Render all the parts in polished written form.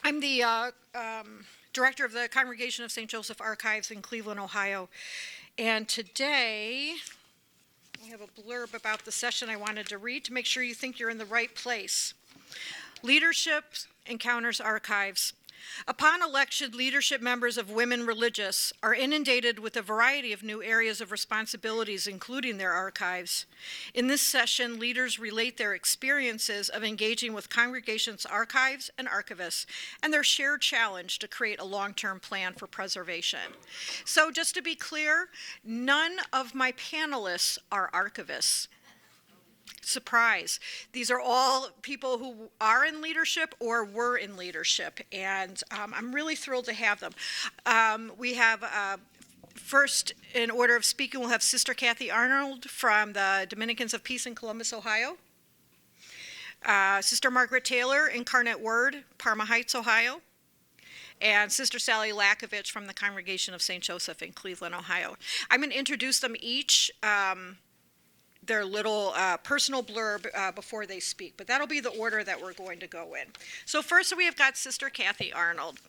I'm the director of the Congregation of St. Joseph Archives in Cleveland, Ohio. And today, I have a blurb about the session I wanted to read to make sure you think you're in the right place. Leadership Encounters Archives. Upon election, leadership members of Women Religious are inundated with a variety of new areas of responsibilities, including their archives. In this session, leaders relate their experiences of engaging with congregations' archives and archivists, and their shared challenge to create a long-term plan for preservation. So just to be clear, none of my panelists are archivists. Surprise. These are all people who are in leadership or were in leadership, and I'm really thrilled to have them. We have, first, in order of speaking, we'll have Sister Kathy Arnold from the Dominicans of Peace in Columbus, Ohio. Sister Margaret Taylor, Incarnate Word, Parma Heights, Ohio. And Sister Sally Lakovich from the Congregation of St. Joseph in Cleveland, Ohio. I'm going to introduce them each. Their little personal blurb before they speak, but that'll be the order that we're going to go in. So first we have got Sister Kathy Arnold.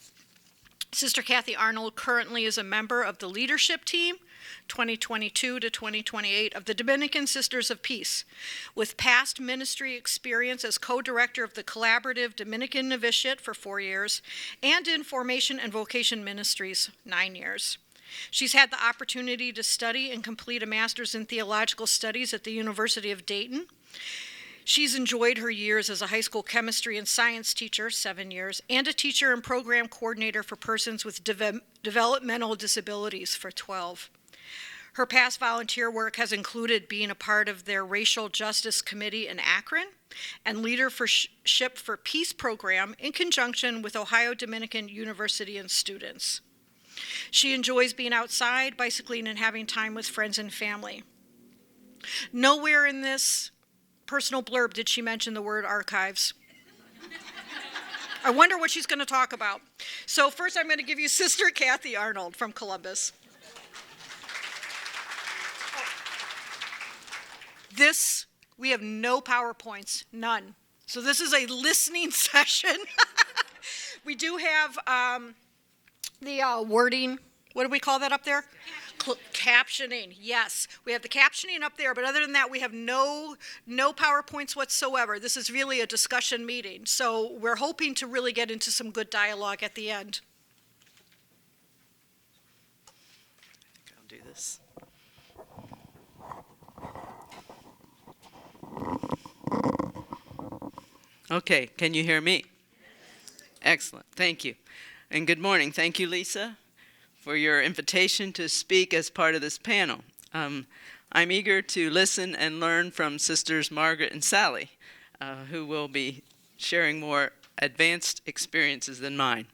Sister Kathy Arnold currently is a member of the leadership team, 2022 to 2028, of the Dominican Sisters of Peace, with past ministry experience as co-director of the Collaborative Dominican Novitiate for 4 years, and in Formation and Vocation Ministries, 9 years. She's had the opportunity to study and complete a master's in theological studies at the University of Dayton. She's enjoyed her years as a high school chemistry and science teacher, 7 years, and a teacher and program coordinator for persons with developmental disabilities for 12. Her past volunteer work has included being a part of their Racial Justice Committee in Akron and Leadership for Peace program in conjunction with Ohio Dominican University and students. She enjoys being outside, bicycling, and having time with friends and family. Nowhere in this personal blurb did she mention the word archives. I wonder what she's going to talk about. So first I'm going to give you Sister Kathy Arnold from Columbus. We have no PowerPoints, none. So this is a listening session. We do have the wording, what do we call that up there? Captioning, yes. We have the captioning up there, but other than that, we have no PowerPoints whatsoever. This is really a discussion meeting, so we're hoping to really get into some good dialogue at the end. I'll do this. Okay, can you hear me? Excellent, thank you. And good morning. Thank you, Lisa, for your invitation to speak as part of this panel. I'm eager to listen and learn from Sisters Margaret and Sally, who will be sharing more advanced experiences than mine.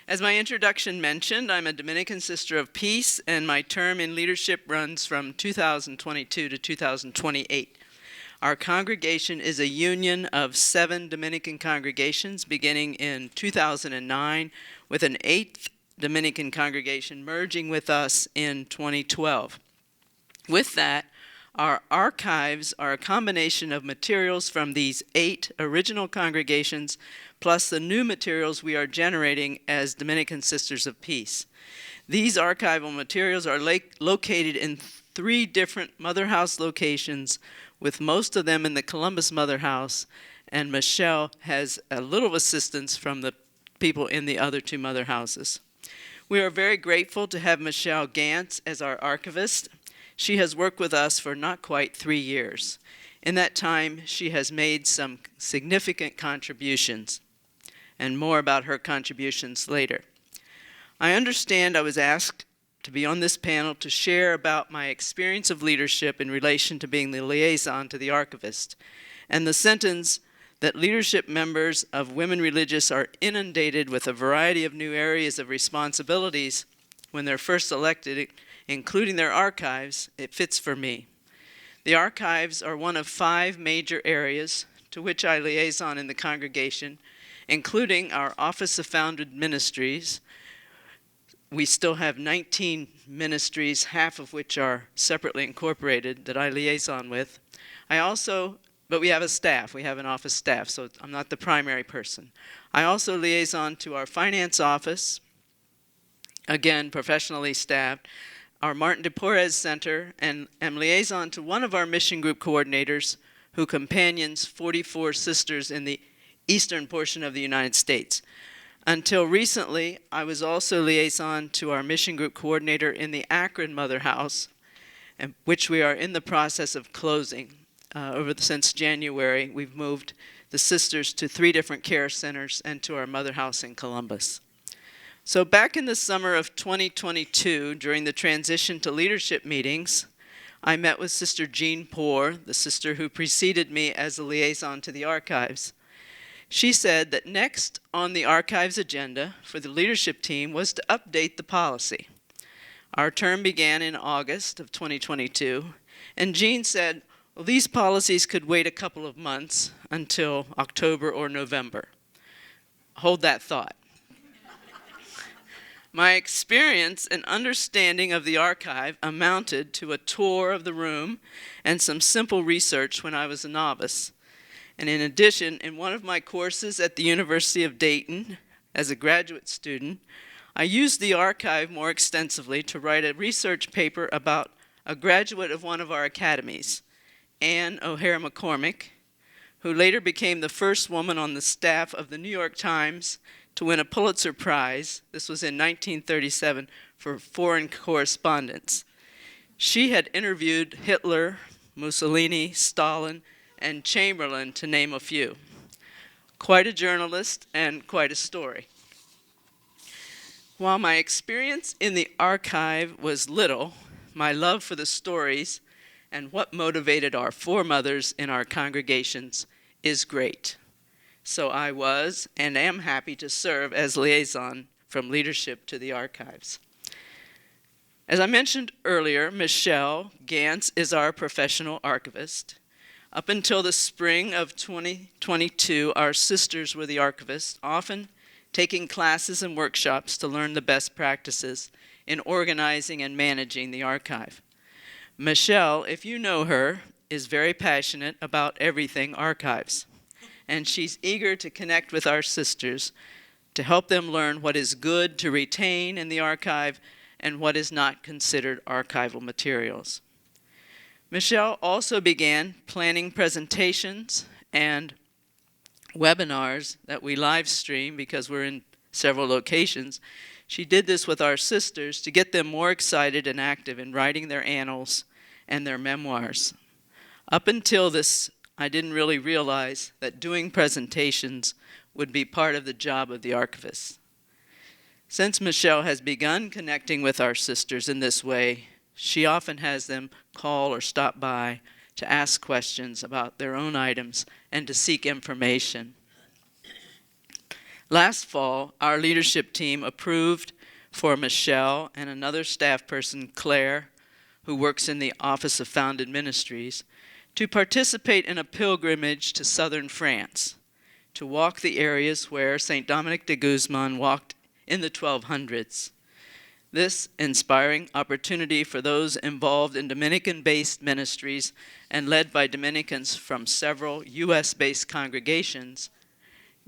As my introduction mentioned, I'm a Dominican Sister of Peace, and my term in leadership runs from 2022 to 2028. Our congregation is a union of 7 Dominican congregations beginning in 2009, with an 8th Dominican congregation merging with us in 2012. With that, our archives are a combination of materials from these 8 original congregations, plus the new materials we are generating as Dominican Sisters of Peace. These archival materials are located in 3 different Mother House locations, with most of them in the Columbus Mother House, and Michelle has a little assistance from the people in the other 2 Mother Houses. We are very grateful to have Michelle Gantz as our archivist. She has worked with us for not quite 3 years. In that time, she has made some significant contributions, and more about her contributions later. I understand I was asked to be on this panel to share about my experience of leadership in relation to being the liaison to the archivist, and the sentence that leadership members of Women Religious are inundated with a variety of new areas of responsibilities when they're first elected, including their archives. It fits for me. The archives are one of 5 major areas to which I liaison in the congregation, including our Office of Founded Ministries. We still have 19 ministries, half of which are separately incorporated, that I liaison with. But we have a staff. We have an office staff, so I'm not the primary person. I also liaison to our finance office, again professionally staffed, our Martin de Porres Center, and am liaison to one of our mission group coordinators who companions 44 sisters in the eastern portion of the United States. Until recently, I was also liaison to our mission group coordinator in the Akron Mother House, which we are in the process of closing. Since January, we've moved the sisters to 3 different care centers and to our mother house in Columbus. So back in the summer of 2022, during the transition to leadership meetings, I met with Sister Jean Poor, the sister who preceded me as a liaison to the archives. She said that next on the archives agenda for the leadership team was to update the policy. Our term began in August of 2022, and Jean said, well, these policies could wait a couple of months until October or November. Hold that thought. My experience and understanding of the archive amounted to a tour of the room and some simple research when I was a novice. And in addition, in one of my courses at the University of Dayton as a graduate student, I used the archive more extensively to write a research paper about a graduate of one of our academies, Anne O'Hare McCormick, who later became the first woman on the staff of the New York Times to win a Pulitzer Prize. This was in 1937 for foreign correspondence. She had interviewed Hitler, Mussolini, Stalin, and Chamberlain, to name a few. Quite a journalist and quite a story. While my experience in the archive was little, my love for the stories and what motivated our foremothers in our congregations is great. So I was and am happy to serve as liaison from leadership to the archives. As I mentioned earlier, Michelle Gantz is our professional archivist. Up until the spring of 2022, our sisters were the archivists, often taking classes and workshops to learn the best practices in organizing and managing the archive. Michelle, if you know her, is very passionate about everything archives, and she's eager to connect with our sisters to help them learn what is good to retain in the archive and what is not considered archival materials. Michelle also began planning presentations and webinars that we live stream because we're in several locations. She did this with our sisters to get them more excited and active in writing their annals and their memoirs. Up until this, I didn't really realize that doing presentations would be part of the job of the archivist. Since Michelle has begun connecting with our sisters in this way, she often has them call or stop by to ask questions about their own items and to seek information. Last fall, our leadership team approved for Michelle and another staff person, Claire, who works in the Office of Founded Ministries, to participate in a pilgrimage to southern France, to walk the areas where St. Dominic de Guzman walked in the 1200s. This inspiring opportunity for those involved in Dominican-based ministries and led by Dominicans from several U.S.-based congregations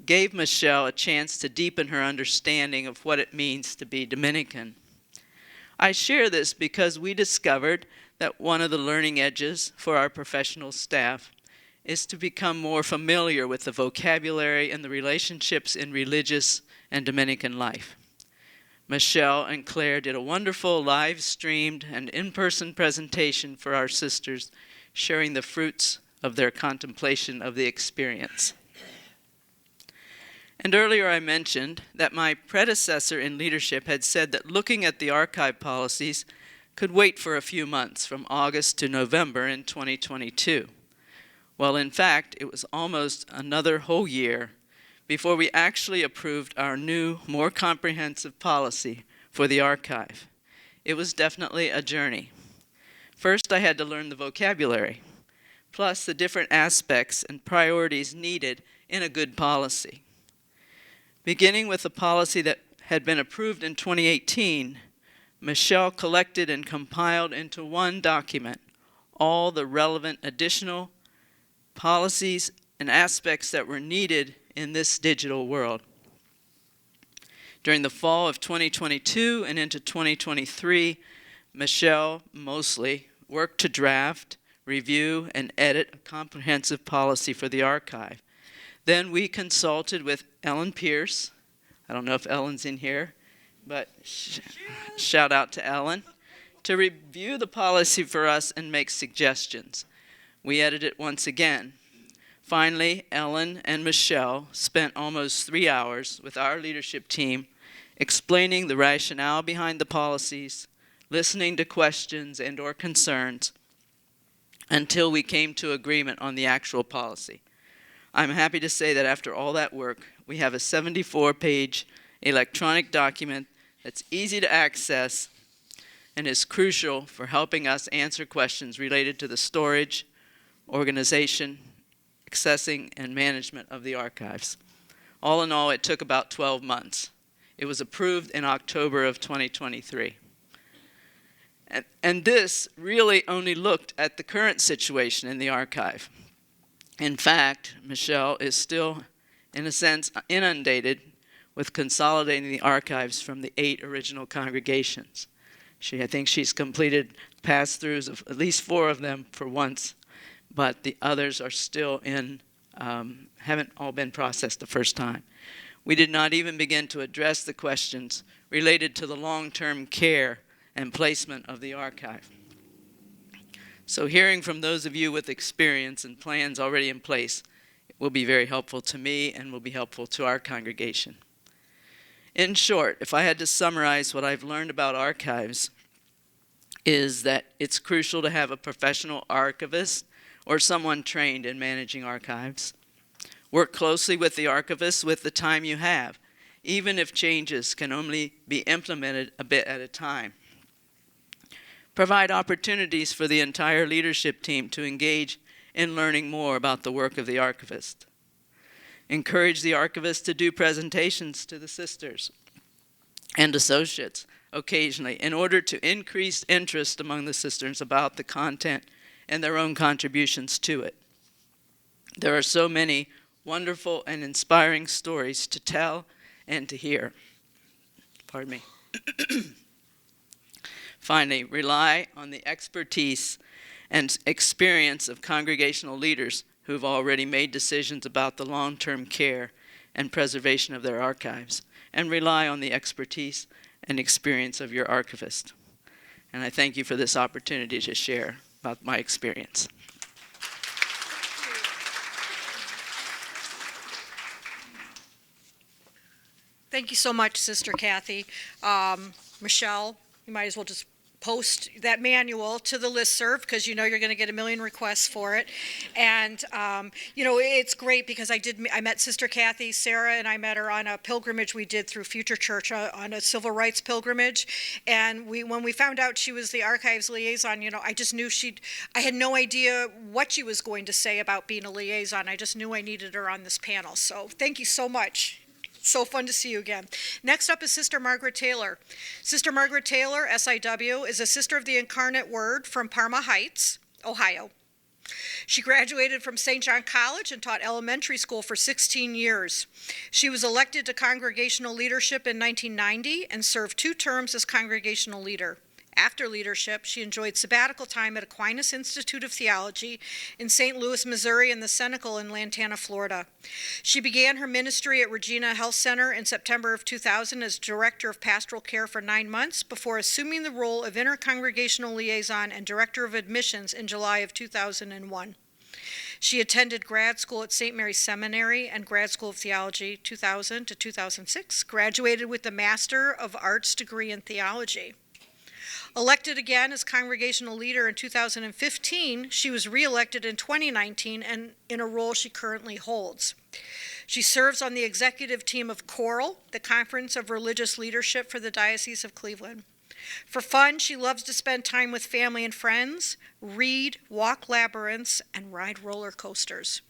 gave Michelle a chance to deepen her understanding of what it means to be Dominican. I share this because we discovered that one of the learning edges for our professional staff is to become more familiar with the vocabulary and the relationships in religious and Dominican life. Michelle and Claire did a wonderful live-streamed and in-person presentation for our sisters, sharing the fruits of their contemplation of the experience. And earlier I mentioned that my predecessor in leadership had said that looking at the archive policies could wait for a few months, from August to November in 2022. Well, in fact, it was almost another whole year before we actually approved our new, more comprehensive policy for the archive. It was definitely a journey. First, I had to learn the vocabulary, plus the different aspects and priorities needed in a good policy. Beginning with the policy that had been approved in 2018, Michelle collected and compiled into one document all the relevant additional policies and aspects that were needed in this digital world. During the fall of 2022 and into 2023, Michelle mostly worked to draft, review, and edit a comprehensive policy for the archive. Then we consulted with Ellen Pierce. I don't know if Ellen's in here, but shout out to Ellen, to review the policy for us and make suggestions. We edited it once again. Finally, Ellen and Michelle spent almost 3 hours with our leadership team explaining the rationale behind the policies, listening to questions and or concerns, until we came to agreement on the actual policy. I'm happy to say that after all that work, we have a 74-page electronic document that's easy to access and is crucial for helping us answer questions related to the storage, organization, accessing, and management of the archives. All in all, it took about 12 months. It was approved in October of 2023. And this really only looked at the current situation in the archive. In fact, Michelle is still, in a sense, inundated with consolidating the archives from the 8 original congregations. I think she's completed pass-throughs of at least 4 of them for once, but the others are still haven't all been processed the first time. We did not even begin to address the questions related to the long-term care and placement of the archive. So hearing from those of you with experience and plans already in place will be very helpful to me and will be helpful to our congregation. In short, if I had to summarize what I've learned about archives, is that it's crucial to have a professional archivist or someone trained in managing archives. Work closely with the archivist with the time you have, even if changes can only be implemented a bit at a time. Provide opportunities for the entire leadership team to engage in learning more about the work of the archivist. Encourage the archivist to do presentations to the sisters and associates occasionally in order to increase interest among the sisters about the content and their own contributions to it. There are so many wonderful and inspiring stories to tell and to hear. Pardon me. Finally, rely on the expertise and experience of congregational leaders who've already made decisions about the long-term care and preservation of their archives, and rely on the expertise and experience of your archivist. And I thank you for this opportunity to share about my experience. Thank you so much, Sister Kathy. Michelle, you might as well just post that manual to the listserv because you know you're going to get 1 million requests for it. And, it's great because I met Sister Kathy, Sarah, and I met her on a pilgrimage we did through Future Church on a civil rights pilgrimage. And when we found out she was the archives liaison, I just knew I had no idea what she was going to say about being a liaison. I just knew I needed her on this panel. So thank you so much. So fun to see you again. Next up is Sister Margaret Taylor. Sister Margaret Taylor, SIW, is a Sister of the Incarnate Word from Parma Heights, Ohio. She graduated from St. John College and taught elementary school for 16 years. She was elected to congregational leadership in 1990 and served 2 terms as congregational leader. After leadership, she enjoyed sabbatical time at Aquinas Institute of Theology in St. Louis, Missouri, and the Senecal in Lantana, Florida. She began her ministry at Regina Health Center in September of 2000 as Director of Pastoral Care for 9 months before assuming the role of Intercongregational Liaison and Director of Admissions in July of 2001. She attended grad school at St. Mary's Seminary and Grad School of Theology 2000 to 2006, graduated with the Master of Arts degree in Theology. Elected again as congregational leader in 2015, she was reelected in 2019 and in a role she currently holds. She serves on the executive team of CORAL, the Conference of Religious Leadership for the Diocese of Cleveland. For fun, she loves to spend time with family and friends, read, walk labyrinths, and ride roller coasters.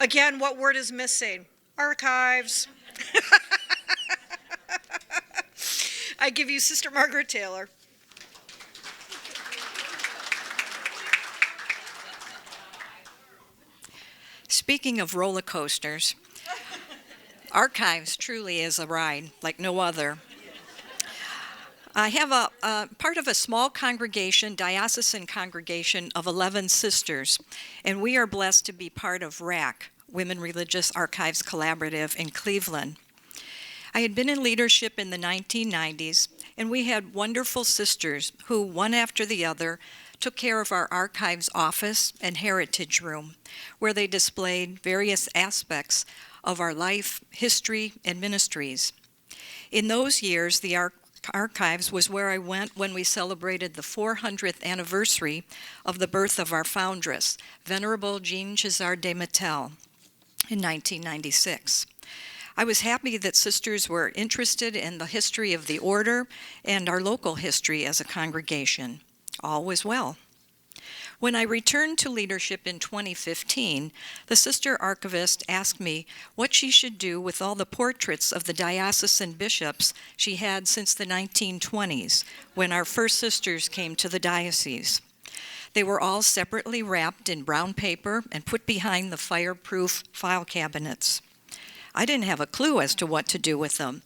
Again, what word is missing? Archives. I give you Sister Margaret Taylor. Speaking of roller coasters, Archives truly is a ride like no other. I have a part of a small congregation, diocesan congregation of 11 sisters, and we are blessed to be part of RAC, Women Religious Archives Collaborative in Cleveland. I had been in leadership in the 1990s, and we had wonderful sisters who, one after the other, took care of our archives office and heritage room, where they displayed various aspects of our life, history, and ministries. In those years, the archives was where I went when we celebrated the 400th anniversary of the birth of our foundress, Venerable Jean Chazard de Mattel, in 1996. I was happy that sisters were interested in the history of the order and our local history as a congregation. All was well. When I returned to leadership in 2015, the sister archivist asked me what she should do with all the portraits of the diocesan bishops she had since the 1920s, when our first sisters came to the diocese. They were all separately wrapped in brown paper and put behind the fireproof file cabinets. I didn't have a clue as to what to do with them.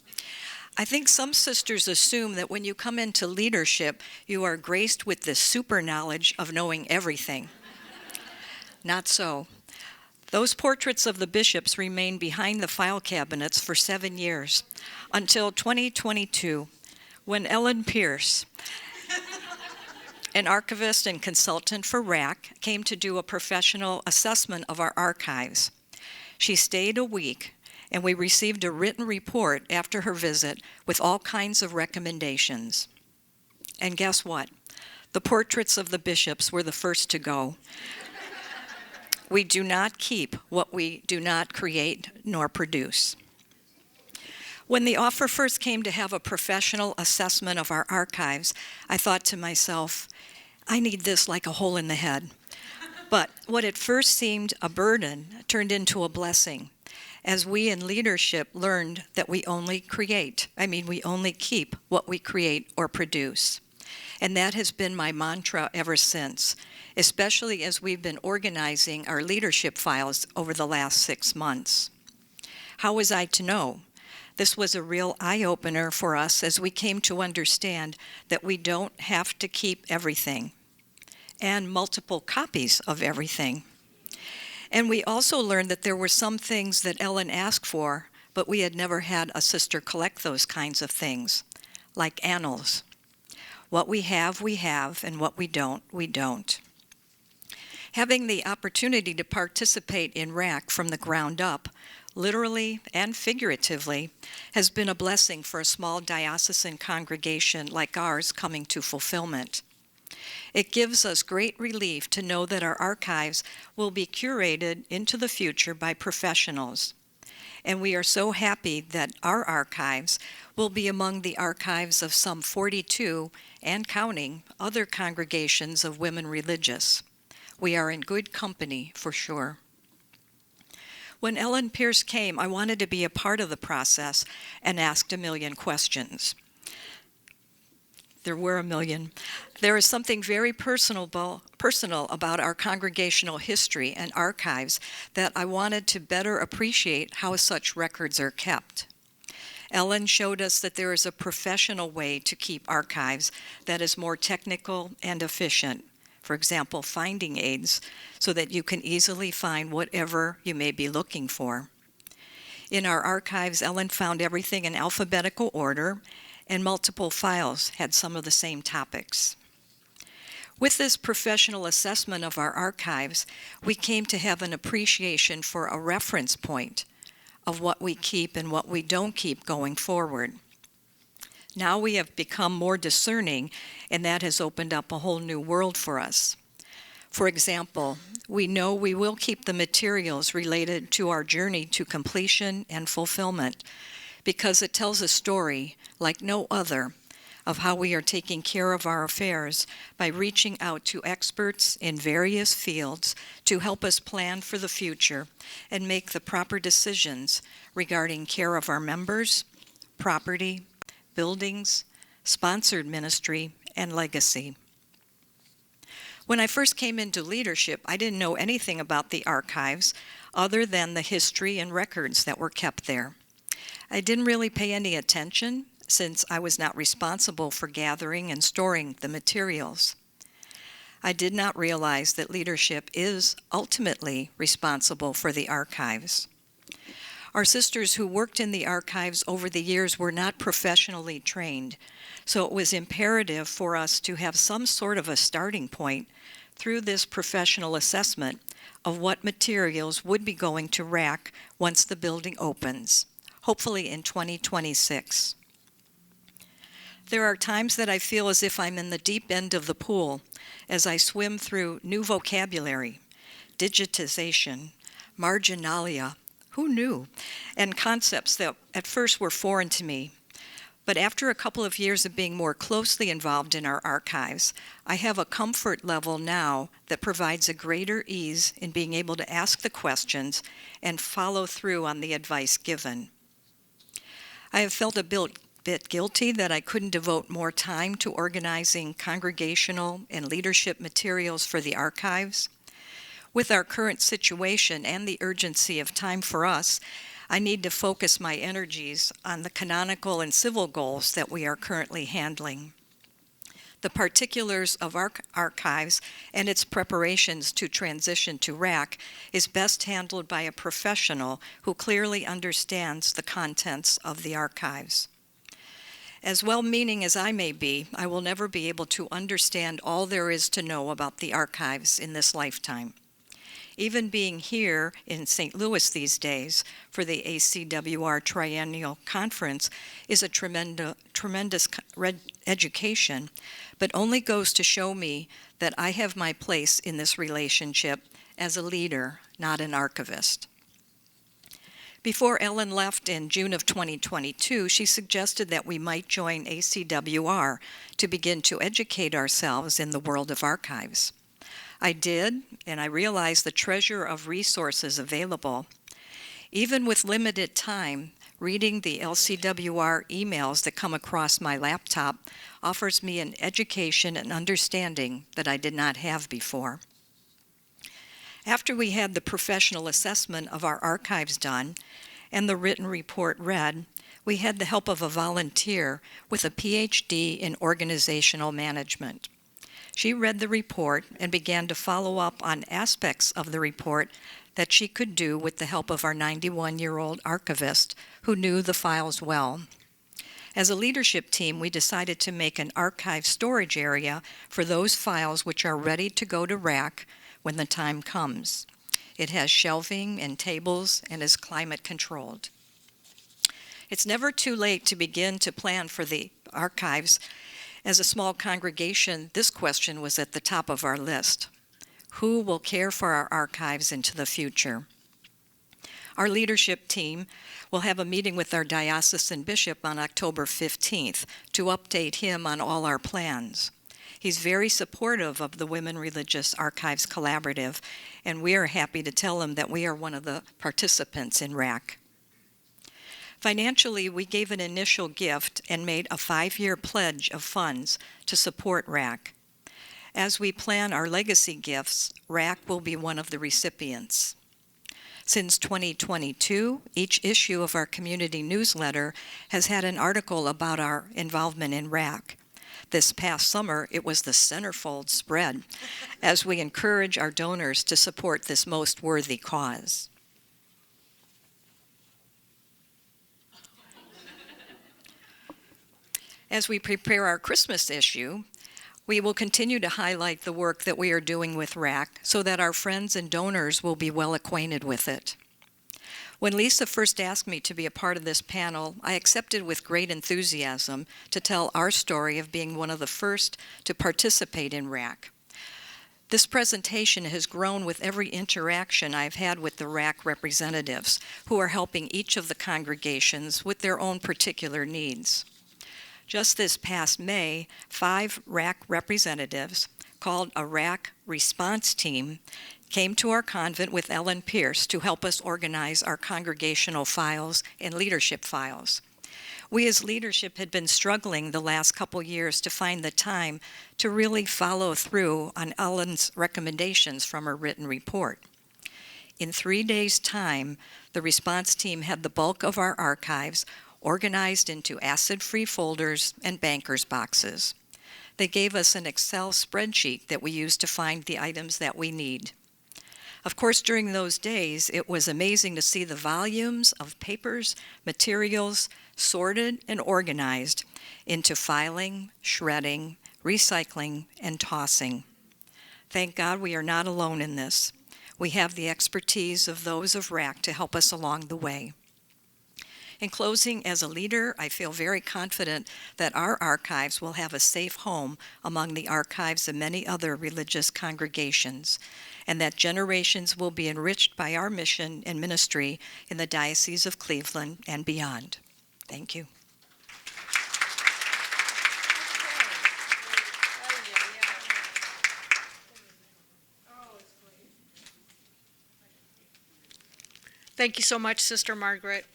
I think some sisters assume that when you come into leadership, you are graced with this super knowledge of knowing everything. Not so. Those portraits of the bishops remained behind the file cabinets for 7 years, until 2022, when Ellen Pierce, an archivist and consultant for RAC, came to do a professional assessment of our archives. She stayed a week, and we received a written report after her visit with all kinds of recommendations. And guess what? The portraits of the bishops were the first to go. We do not keep what we do not create nor produce. When the offer first came to have a professional assessment of our archives, I thought to myself, I need this like a hole in the head. But what at first seemed a burden turned into a blessing, as we in leadership learned that we only keep what we create or produce. And that has been my mantra ever since, especially as we've been organizing our leadership files over the last 6 months. How was I to know? This was a real eye-opener for us as we came to understand that we don't have to keep everything and multiple copies of everything. And we also learned that there were some things that Ellen asked for, but we had never had a sister collect those kinds of things, like annals. What we have, and what we don't, we don't. Having the opportunity to participate in RAC from the ground up, literally and figuratively, has been a blessing for a small diocesan congregation like ours coming to fulfillment. It gives us great relief to know that our archives will be curated into the future by professionals. And we are so happy that our archives will be among the archives of some 42, and counting, other congregations of women religious. We are in good company, for sure. When Ellen Pierce came, I wanted to be a part of the process and asked a million questions. There were a million. There is something very personal about our congregational history and archives that I wanted to better appreciate how such records are kept. Ellen showed us that there is a professional way to keep archives that is more technical and efficient. For example, finding aids, so that you can easily find whatever you may be looking for. In our archives, Ellen found everything in alphabetical order, and multiple files had some of the same topics. With this professional assessment of our archives, we came to have an appreciation for a reference point of what we keep and what we don't keep going forward. Now we have become more discerning, and that has opened up a whole new world for us. For example, we know we will keep the materials related to our journey to completion and fulfillment, because it tells a story like no other of how we are taking care of our affairs by reaching out to experts in various fields to help us plan for the future and make the proper decisions regarding care of our members, property, buildings, sponsored ministry, and legacy. When I first came into leadership, I didn't know anything about the archives other than the history and records that were kept there. I didn't really pay any attention since I was not responsible for gathering and storing the materials. I did not realize that leadership is ultimately responsible for the archives. Our sisters who worked in the archives over the years were not professionally trained, so it was imperative for us to have some sort of a starting point through this professional assessment of what materials would be going to RAC once the building opens, hopefully in 2026. There are times that I feel as if I'm in the deep end of the pool as I swim through new vocabulary, digitization, marginalia, who knew, and concepts that at first were foreign to me. But after a couple of years of being more closely involved in our archives, I have a comfort level now that provides a greater ease in being able to ask the questions and follow through on the advice given. I have felt a bit guilty that I couldn't devote more time to organizing congregational and leadership materials for the archives. With our current situation and the urgency of time for us, I need to focus my energies on the canonical and civil goals that we are currently handling. The particulars of our archives and its preparations to transition to RAC is best handled by a professional who clearly understands the contents of the archives. As well-meaning as I may be, I will never be able to understand all there is to know about the archives in this lifetime. Even being here in St. Louis these days for the ACWR Triennial Conference is a tremendous education, but only goes to show me that I have my place in this relationship as a leader, not an archivist. Before Ellen left in June of 2022, she suggested that we might join ACWR to begin to educate ourselves in the world of archives. I did, and I realized the treasure of resources available. Even with limited time, reading the LCWR emails that come across my laptop offers me an education and understanding that I did not have before. After we had the professional assessment of our archives done and the written report read, we had the help of a volunteer with a PhD in organizational management. She read the report and began to follow up on aspects of the report that she could do with the help of our 91-year-old archivist who knew the files well. As a leadership team, we decided to make an archive storage area for those files which are ready to go to RAC when the time comes. It has shelving and tables and is climate controlled. It's never too late to begin to plan for the archives. As a small congregation, this question was at the top of our list. Who will care for our archives into the future? Our leadership team will have a meeting with our diocesan bishop on October 15th to update him on all our plans. He's very supportive of the Women Religious Archives Collaborative, and we are happy to tell him that we are one of the participants in RAC. Financially, we gave an initial gift and made a 5-year pledge of funds to support RAC. As we plan our legacy gifts, RAC will be one of the recipients. Since 2022, each issue of our community newsletter has had an article about our involvement in RAC. This past summer, it was the centerfold spread, as we encourage our donors to support this most worthy cause. As we prepare our Christmas issue, we will continue to highlight the work that we are doing with RAC so that our friends and donors will be well acquainted with it. When Lisa first asked me to be a part of this panel, I accepted with great enthusiasm to tell our story of being one of the first to participate in RAC. This presentation has grown with every interaction I've had with the RAC representatives, who are helping each of the congregations with their own particular needs. Just this past May, 5 RAC representatives, called a RAC response team, came to our convent with Ellen Pierce to help us organize our congregational files and leadership files. We as leadership had been struggling the last couple years to find the time to really follow through on Ellen's recommendations from her written report. In 3 days' time, the response team had the bulk of our archives organized into acid-free folders and banker's boxes. They gave us an Excel spreadsheet that we used to find the items that we need. Of course, during those days, it was amazing to see the volumes of papers, materials, sorted and organized into filing, shredding, recycling, and tossing. Thank God we are not alone in this. We have the expertise of those of RAC to help us along the way. In closing, as a leader, I feel very confident that our archives will have a safe home among the archives of many other religious congregations, and that generations will be enriched by our mission and ministry in the Diocese of Cleveland and beyond. Thank you. Thank you so much, Sister Margaret.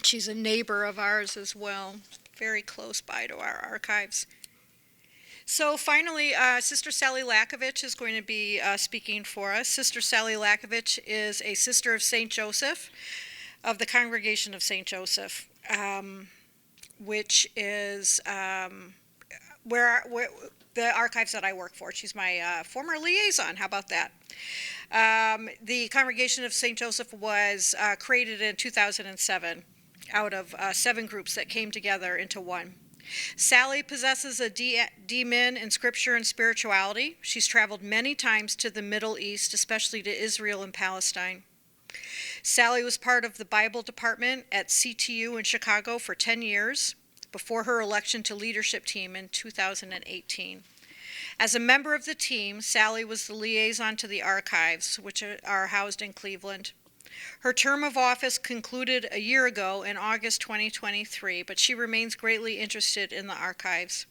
She's a neighbor of ours as well, very close by to our archives. So finally, Sister Sally Lakovich is going to be speaking for us. Sister Sally Lakovich is a sister of St. Joseph, of the Congregation of St. Joseph, which is where the archives that I work for. She's my former liaison. How about that? The Congregation of St. Joseph was created in 2007 out of 7 groups that came together into one. Sally possesses a D.Min in Scripture and spirituality. She's traveled many times to the Middle East, especially to Israel and Palestine. Sally was part of the Bible department at CTU in Chicago for 10 years before her election to leadership team in 2018. As a member of the team, Sally was the liaison to the archives, which are housed in Cleveland. Her term of office concluded a year ago in August 2023, but she remains greatly interested in the archives.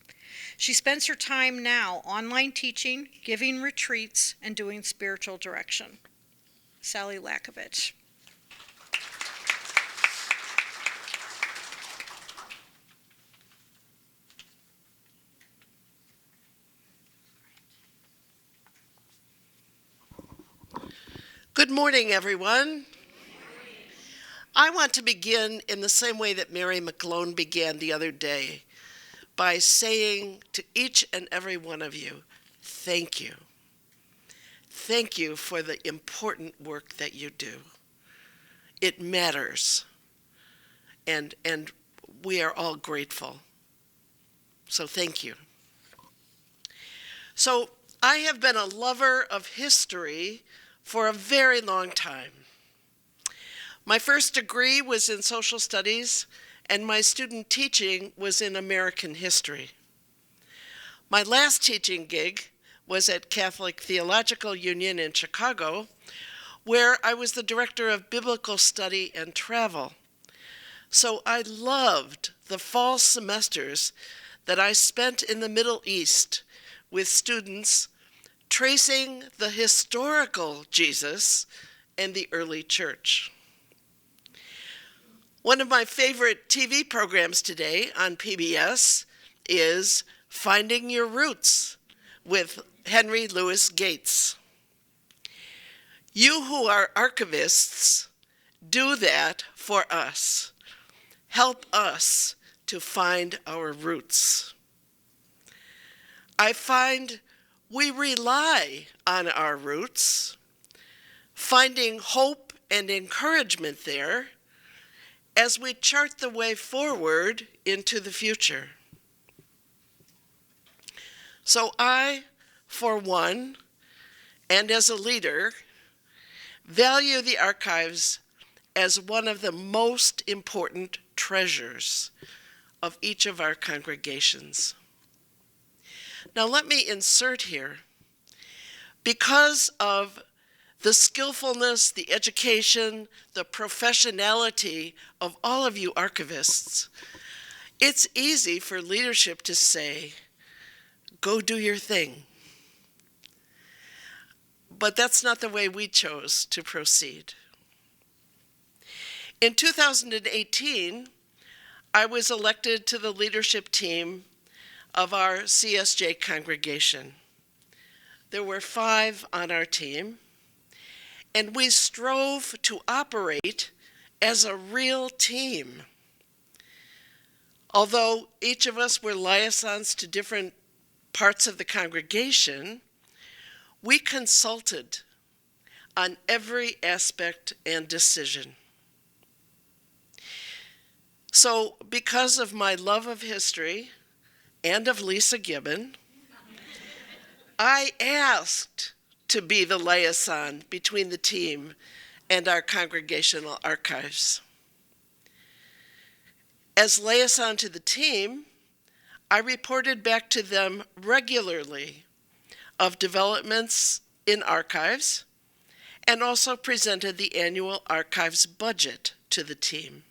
She spends her time now online teaching, giving retreats, and doing spiritual direction. Sally Lakovich. Good morning, everyone. I want to begin in the same way that Mary McClone began the other day, by saying to each and every one of you, thank you. Thank you for the important work that you do. It matters, and we are all grateful. So thank you. So I have been a lover of history for a very long time. My first degree was in social studies, and my student teaching was in American history. My last teaching gig was at Catholic Theological Union in Chicago, where I was the director of biblical study and travel. So I loved the fall semesters that I spent in the Middle East with students tracing the historical Jesus and the early church. One of my favorite TV programs today on PBS is Finding Your Roots with Henry Louis Gates. You who are archivists, do that for us. Help us to find our roots. I find we rely on our roots, finding hope and encouragement there as we chart the way forward into the future. So I, for one, and as a leader, value the archives as one of the most important treasures of each of our congregations. Now let me insert here, because of the skillfulness, the education, the professionality of all of you archivists, it's easy for leadership to say, go do your thing. But that's not the way we chose to proceed. In 2018, I was elected to the leadership team of our CSJ congregation. There were 5 on our team, and we strove to operate as a real team. Although each of us were liaisons to different parts of the congregation, we consulted on every aspect and decision. So, because of my love of history and of Lisa Gibbon, I asked to be the liaison between the team and our congregational archives. As liaison to the team, I reported back to them regularly of developments in archives and also presented the annual archives budget to the team.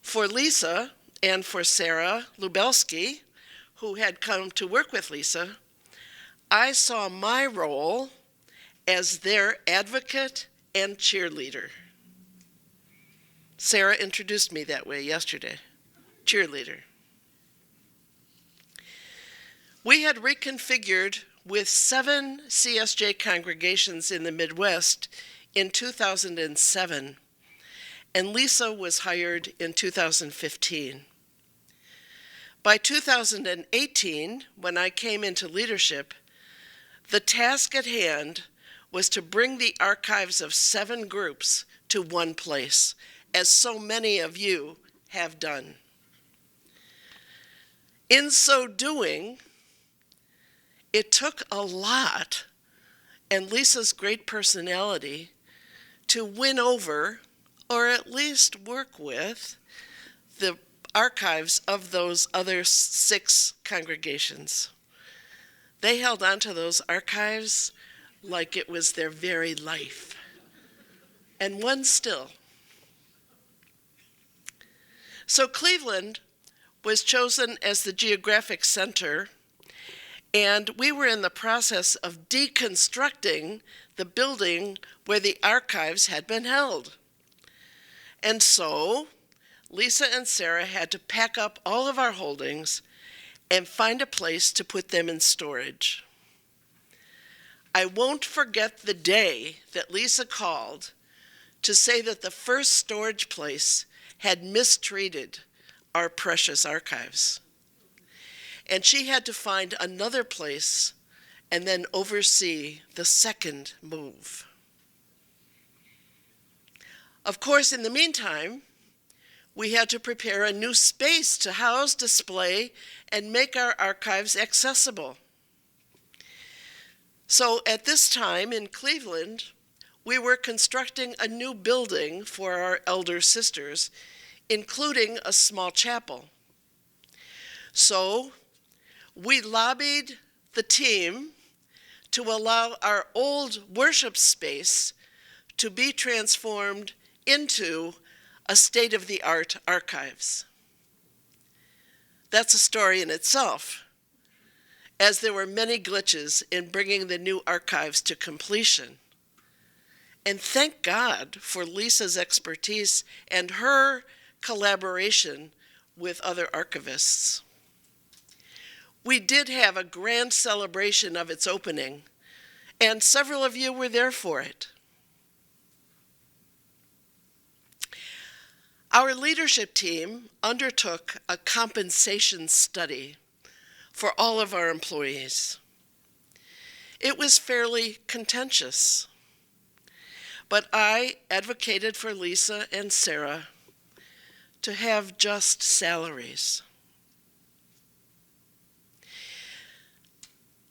For Lisa and for Sarah Lubelski, who had come to work with Lisa, I saw my role as their advocate and cheerleader. Sarah introduced me that way yesterday, cheerleader. We had reconfigured with 7 CSJ congregations in the Midwest in 2007, and Lisa was hired in 2015. By 2018, when I came into leadership, the task at hand was to bring the archives of 7 groups to one place, as so many of you have done. In so doing, it took a lot, and Lisa's great personality, to win over, or at least work with, the archives of those other 6 congregations. They held on to those archives like it was their very life, and one still. So Cleveland was chosen as the geographic center, and we were in the process of deconstructing the building where the archives had been held. And so Lisa and Sarah had to pack up all of our holdings and find a place to put them in storage. I won't forget the day that Lisa called to say that the first storage place had mistreated our precious archives. And she had to find another place and then oversee the second move. Of course, in the meantime, we had to prepare a new space to house, display, and make our archives accessible. So at this time in Cleveland, we were constructing a new building for our elder sisters, including a small chapel. So we lobbied the team to allow our old worship space to be transformed into a state-of-the-art archives. That's a story in itself, as there were many glitches in bringing the new archives to completion. And thank God for Lisa's expertise and her collaboration with other archivists. We did have a grand celebration of its opening, and several of you were there for it. Our leadership team undertook a compensation study for all of our employees. It was fairly contentious, but I advocated for Lisa and Sarah to have just salaries.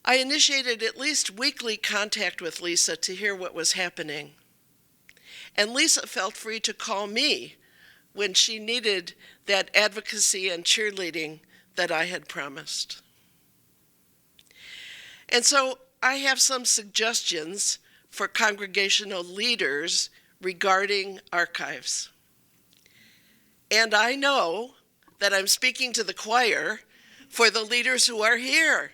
I initiated at least weekly contact with Lisa to hear what was happening, and Lisa felt free to call me when she needed that advocacy and cheerleading that I had promised. And so I have some suggestions for congregational leaders regarding archives. And I know that I'm speaking to the choir for the leaders who are here.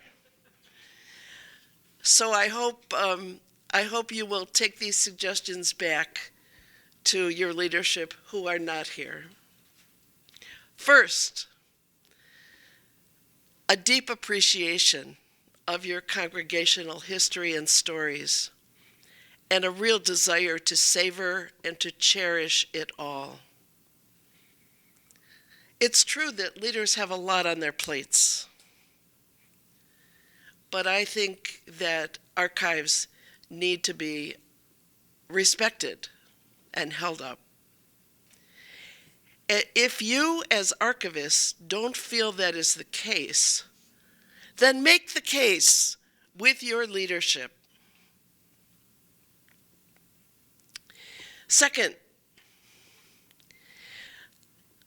So I hope you will take these suggestions back to your leadership who are not here. First, a deep appreciation of your congregational history and stories, and a real desire to savor and to cherish it all. It's true that leaders have a lot on their plates, but I think that archives need to be respected and held up. If you, as archivists, don't feel that is the case, then make the case with your leadership. Second,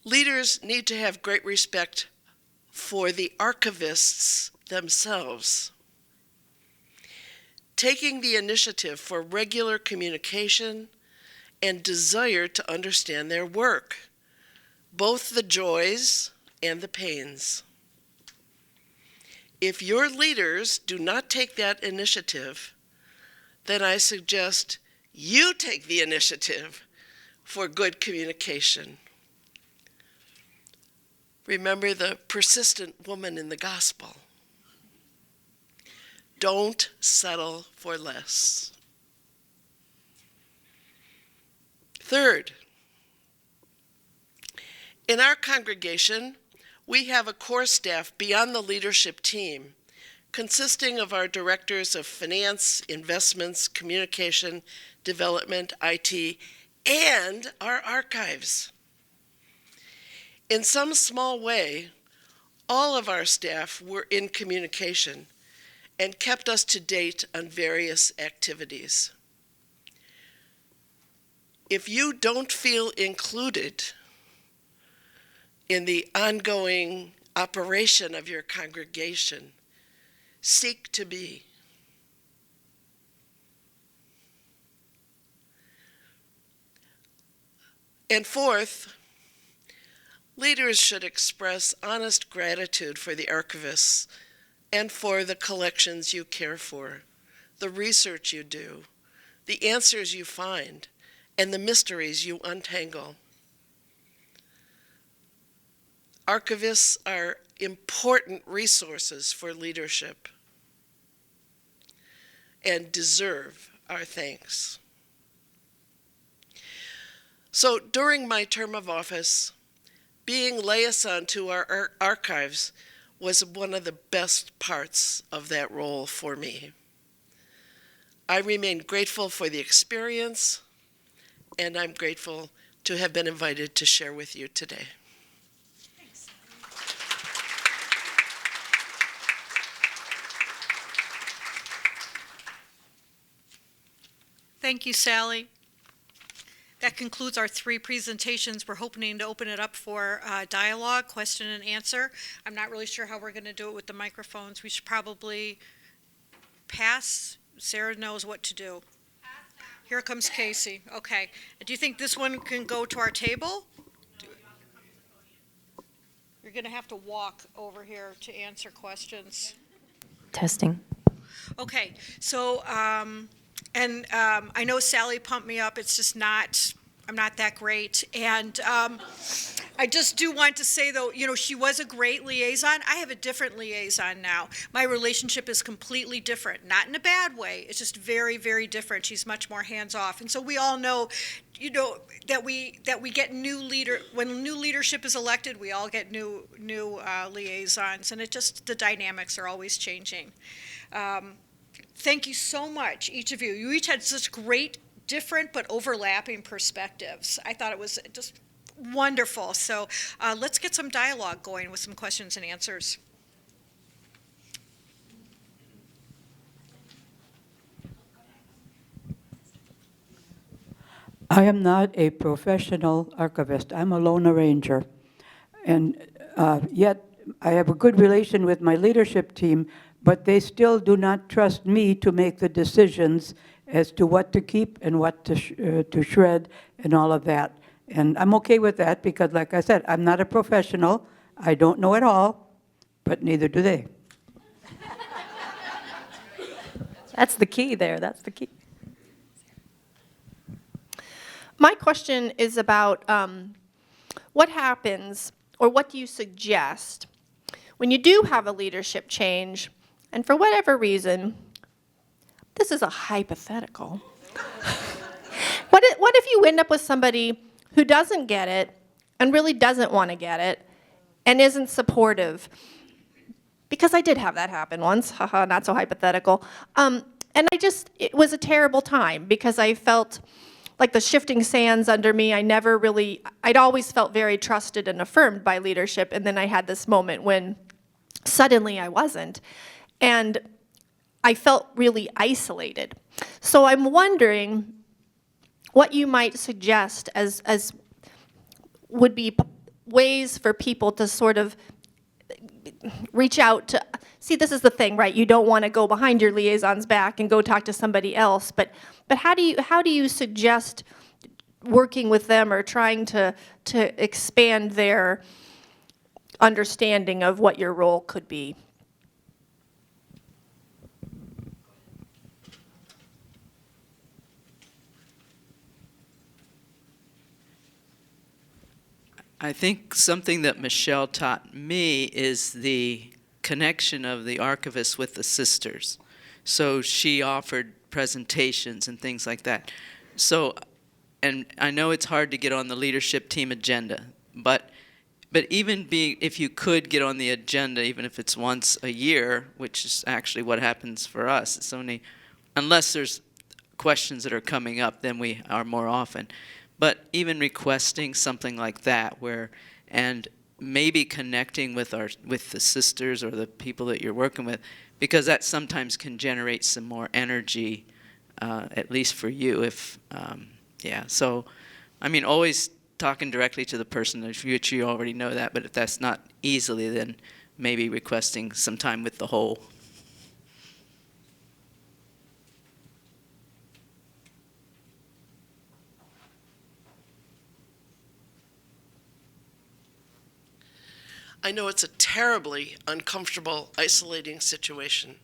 leaders need to have great respect for the archivists themselves. Taking the initiative for regular communication and desire to understand their work, both the joys and the pains. If your leaders do not take that initiative, then I suggest you take the initiative for good communication. Remember the persistent woman in the gospel. Don't settle for less. Third, in our congregation, we have a core staff beyond the leadership team, consisting of our directors of finance, investments, communication, development, IT, and our archives. In some small way, all of our staff were in communication and kept us to date on various activities. If you don't feel included in the ongoing operation of your congregation, seek to be. And fourth, leaders should express honest gratitude for the archivists and for the collections you care for, the research you do, the answers you find, and the mysteries you untangle. Archivists are important resources for leadership and deserve our thanks. So during my term of office, being liaison to our archives was one of the best parts of that role for me. I remain grateful for the experience, and I'm grateful to have been invited to share with you today. Thank you, Sally. That concludes our 3 presentations. We're hoping to open it up for dialogue, question and answer. I'm not really sure how we're going to do it with the microphones. We should probably pass. Sarah knows what to do. Here comes Casey. Okay. Do you think this one can go to our table? You're going to have to walk over here to answer questions. Testing. Okay. So, I know Sally pumped me up. It's just I'm not that great. And I just do want to say, though, she was a great liaison. I have a different liaison now. My relationship is completely different, not in a bad way. It's just very, very different. She's much more hands-off. And so we all know, that we get when new leadership is elected, we all get new liaisons. And the dynamics are always changing. Thank you so much, each of you. You each had such great, different, but overlapping perspectives. I thought it was just wonderful. So let's get some dialogue going with some questions and answers. I am not a professional archivist. I'm a lone arranger. And yet I have a good relation with my leadership team, but they still do not trust me to make the decisions as to what to keep and what to shred and all of that. And I'm okay with that because, like I said, I'm not a professional. I don't know it all, but neither do they. That's the key there. That's the key. My question is about what happens, or what do you suggest when you do have a leadership change, and for whatever reason, this is a hypothetical. What if you end up with somebody who doesn't get it and really doesn't want to get it, and isn't supportive. Because I did have that happen once, haha, not so hypothetical. And it was a terrible time because I felt like the shifting sands under me. I'd always felt very trusted and affirmed by leadership, and then I had this moment when suddenly I wasn't. And I felt really isolated. So I'm wondering what you might suggest as would be ways for people to sort of reach out to, see, this is the thing, right? You don't want to go behind your liaison's back and go talk to somebody else, but how do you suggest working with them or trying to expand their understanding of what your role could be? I think something that Michelle taught me is the connection of the archivist with the sisters. So she offered presentations and things like that. So, and I know it's hard to get on the leadership team agenda, but even if you could get on the agenda, even if it's once a year, which is actually what happens for us, it's only, unless there's questions that are coming up, then we are more often. But even requesting something like that, and maybe connecting with the sisters or the people that you're working with, because that sometimes can generate some more energy, at least for you. So, I mean, always talking directly to the person, which you already know that. But if that's not easily, then maybe requesting some time with the whole. I know it's a terribly uncomfortable, isolating situation.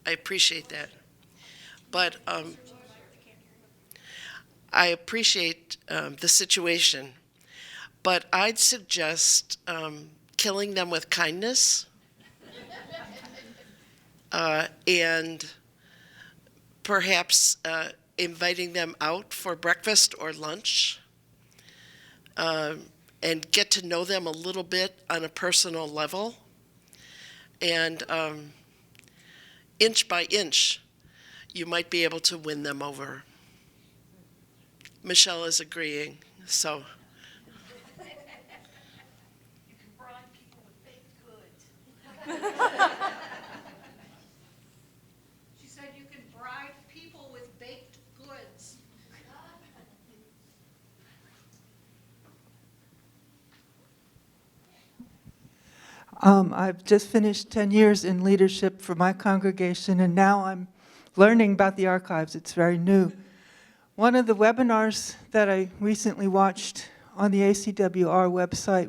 I appreciate that. But I appreciate the situation. But I'd suggest killing them with kindness and perhaps inviting them out for breakfast or lunch. And get to know them a little bit on a personal level. And inch by inch, you might be able to win them over. Michelle is agreeing, so. You can bribe people with baked goods. She said you can bribe people with baked goods. I've just finished 10 years in leadership for my congregation, and now I'm learning about the archives. It's very new. One of the webinars that I recently watched on the ACWR website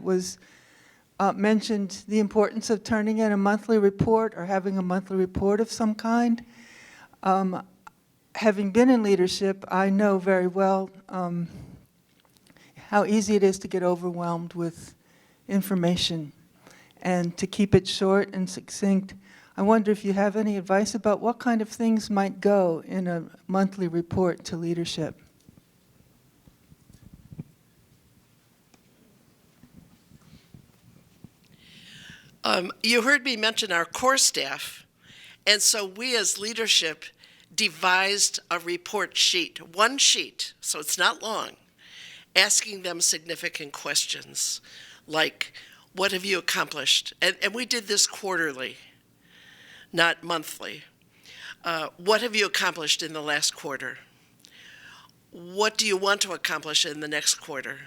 mentioned the importance of turning in a monthly report or having a monthly report of some kind. Having been in leadership, I know very well how easy it is to get overwhelmed with information. And to keep it short and succinct, I wonder if you have any advice about what kind of things might go in a monthly report to leadership. You heard me mention our core staff, and so we as leadership devised a report sheet, one sheet, so it's not long, asking them significant questions like, what have you accomplished? And we did this quarterly, not monthly. What have you accomplished in the last quarter? What do you want to accomplish in the next quarter?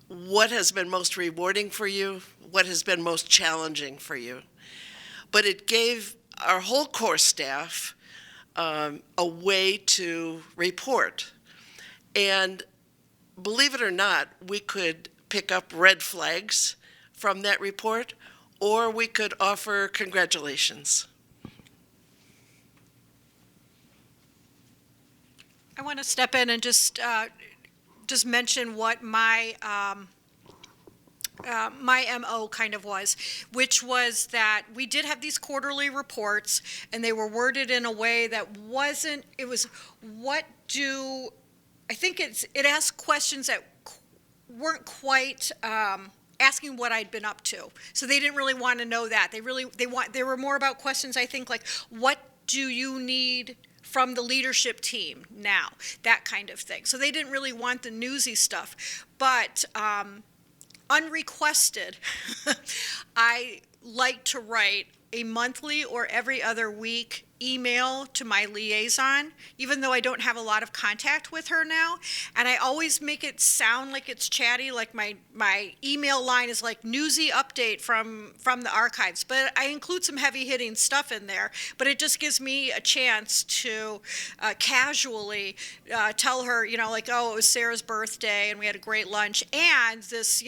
What has been most rewarding for you? What has been most challenging for you? But it gave our whole core staff a way to report. And believe it or not, we could pick up red flags from that report, or we could offer congratulations. I want to step in and just mention what my my MO kind of was, which was that we did have these quarterly reports, and they were worded in a way that wasn't. It was I think it asked questions that weren't quite asking what I'd been up to. So they didn't really want to know that. They were more about questions, I think, like, what do you need from the leadership team now? That kind of thing. So they didn't really want the newsy stuff. But unrequested, I like to write a monthly or every other week email to my liaison, even though I don't have a lot of contact with her now. And I always make it sound like it's chatty, like my email line is like newsy update from the archives. But I include some heavy hitting stuff in there. But it just gives me a chance to casually tell her, like, oh, it was Sarah's birthday and we had a great lunch, and this,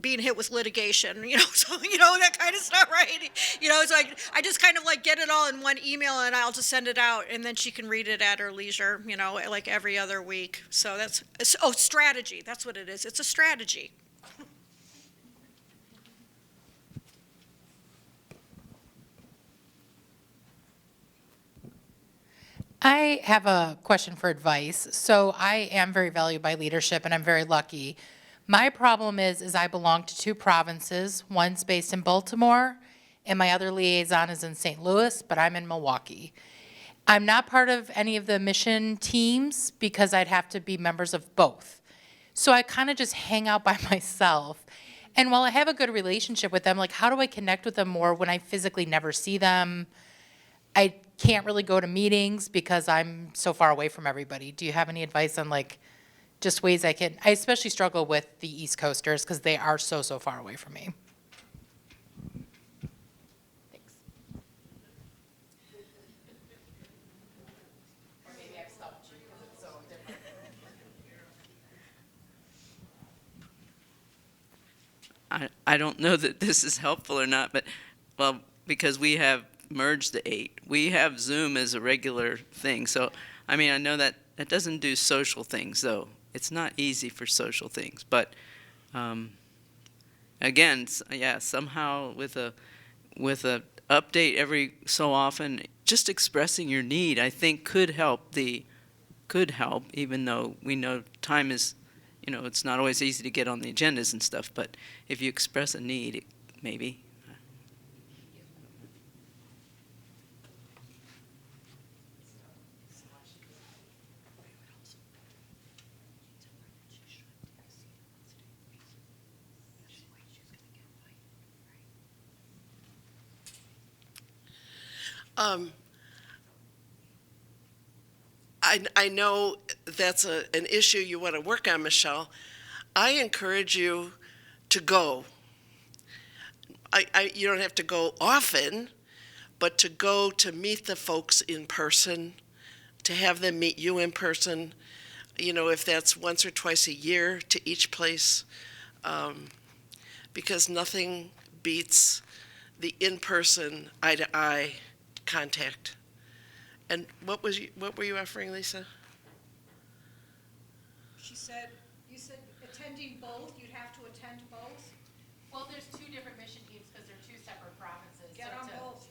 being hit with litigation, so, that kind of stuff, right? So I just kind of like get it all in one email, and I'll just send it out, and then she can read it at her leisure, like every other week. So strategy. That's what it is. It's a strategy. I have a question for advice. So I am very valued by leadership, and I'm very lucky. My problem is I belong to two provinces. One's based in Baltimore, and my other liaison is in St. Louis, but I'm in Milwaukee. I'm not part of any of the mission teams because I'd have to be members of both. So I kind of just hang out by myself. And while I have a good relationship with them, like, how do I connect with them more when I physically never see them? I can't really go to meetings because I'm so far away from everybody. Do you have any advice on, like, just ways I especially struggle with the East Coasters because they are so far away from me. Thanks. Or maybe I've stopped you because it's so different. I don't know that this is helpful or not, but, well, because we have merged the 8. We have Zoom as a regular thing. So, I mean, I know that doesn't do social things, though. It's not easy for social things. But, again, yeah, somehow with a update every so often, just expressing your need, I think could help, even though we know time is, it's not always easy to get on the agendas and stuff. But if you express a need, maybe. I know that's an issue you want to work on, Michelle. I encourage you to go. You don't have to go often, but to go to meet the folks in person, to have them meet you in person, if that's once or twice a year to each place, because nothing beats the in-person, eye-to-eye contact. And what were you offering, Lisa? You said attending both, you'd have to attend both? Well, there's two different mission teams because they're two separate provinces. Get on both.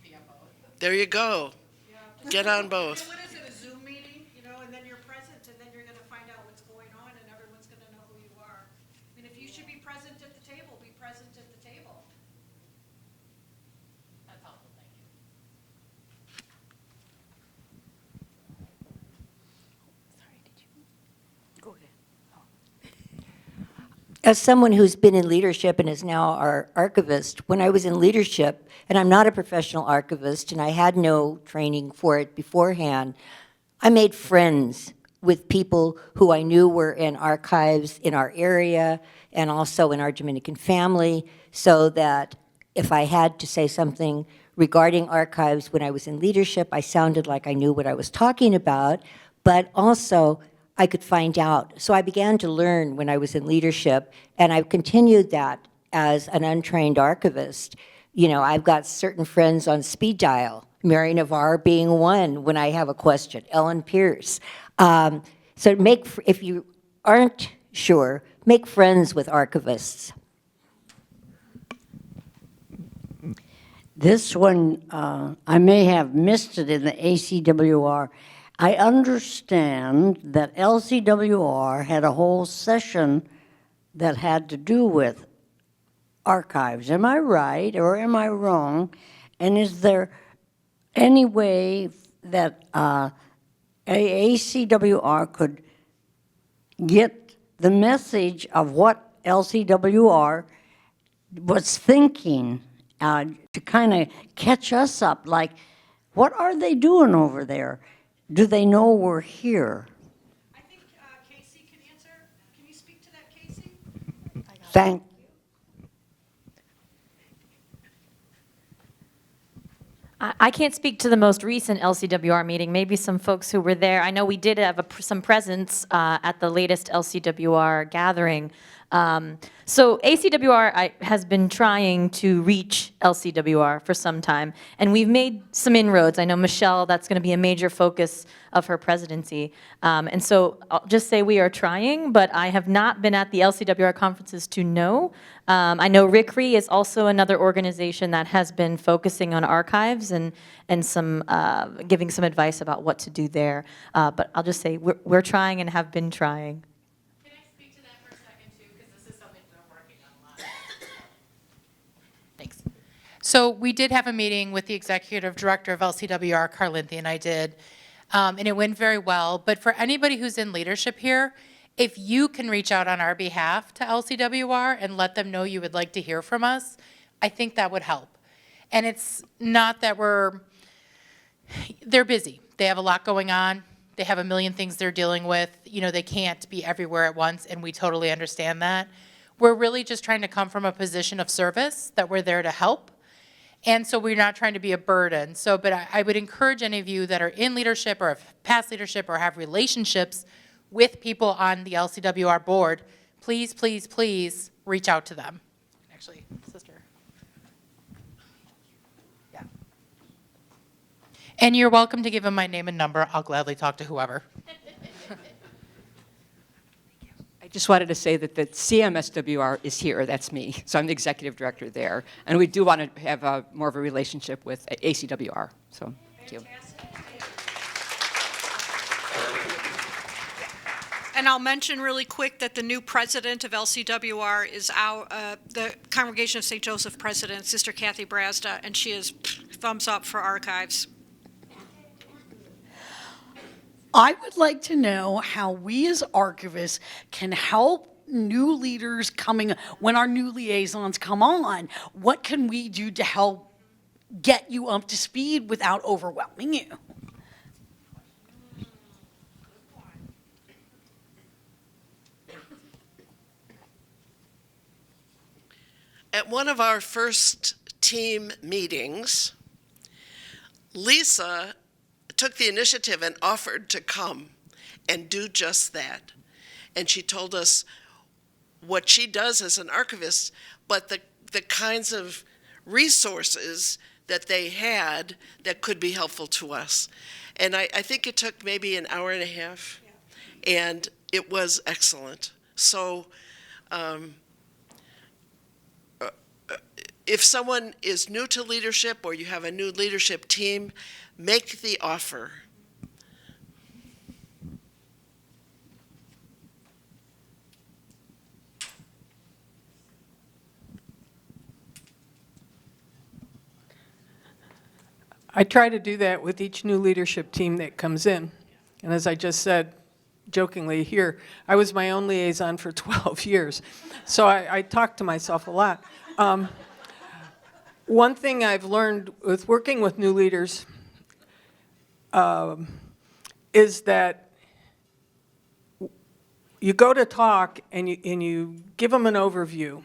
Be on both. There you go. Yeah. Get on both. What is it, a Zoom meeting, and then you're present, and then you're gonna find out what's going on, and everyone's gonna know who you are. I mean, if you should be present at the table, be present at the table. That's helpful, thank you. As someone who's been in leadership and is now our archivist, when I was in leadership, and I'm not a professional archivist, and I had no training for it beforehand, I made friends with people who I knew were in archives in our area and also in our Dominican family, so that if I had to say something regarding archives when I was in leadership, I sounded like I knew what I was talking about, but also I could find out. So I began to learn when I was in leadership, and I've continued that as an untrained archivist. I've got certain friends on speed dial, Mary Navarre being one when I have a question, Ellen Pierce. So if you aren't sure, make friends with archivists. This one, I may have missed it in the ACWR. I understand that LCWR had a whole session that had to do with archives. Am I right or am I wrong? And is there any way that ACWR could get the message of what LCWR was thinking to kind of catch us up? Like, what are they doing over there? Do they know we're here? I think Casey can answer. Can you speak to that, Casey? Thank I can't speak to the most recent LCWR meeting. Maybe some folks who were there. I know we did have some presence at the latest LCWR gathering. So ACWR has been trying to reach LCWR for some time, and we've made some inroads. I know Michelle, that's going to be a major focus of her presidency. And so I'll just say we are trying, but I have not been at the LCWR conferences to know. I know RICRI is also another organization that has been focusing on archives and some giving some advice about what to do there. But I'll just say we're trying and have been trying. Can I speak to that for a second too, because this is something we're working on a lot. Thanks. So we did have a meeting with the executive director of LCWR, Carlinthy, and I did, and it went very well. But for anybody who's in leadership here, if you can reach out on our behalf to LCWR and let them know you would like to hear from us, I think that would help. And it's not that they're busy. They have a lot going on. They have a million things they're dealing with. You know, they can't be everywhere at once, and we totally understand that. We're really just trying to come from a position of service, that we're there to help. And so we're not trying to be a burden. So, but I would encourage any of you that are in leadership or have past leadership or have relationships with people on the LCWR board, please, please, please reach out to them. Actually, sister. Yeah. And you're welcome to give them my name and number. I'll gladly talk to whoever. I just wanted to say that the CMSWR is here. That's me. So I'm the executive director there. And we do want to have more of a relationship with ACWR. So thank you. And I'll mention really quick that the new president of LCWR is the Congregation of St. Joseph president, Sister Kathy Brasda, and she is thumbs up for archives. I would like to know how we as archivists can help new leaders when our new liaisons come on. What can we do to help get you up to speed without overwhelming you? At one of our first team meetings, Lisa took the initiative and offered to come and do just that. And she told us what she does as an archivist, but the kinds of resources that they had that could be helpful to us. And I think it took maybe an hour and a half, and it was excellent. So if someone is new to leadership or you have a new leadership team, make the offer. I try to do that with each new leadership team that comes in. And as I just said jokingly here, I was my own liaison for 12 years. So I talk to myself a lot. One thing I've learned with working with new leaders is that you go to talk and you give them an overview,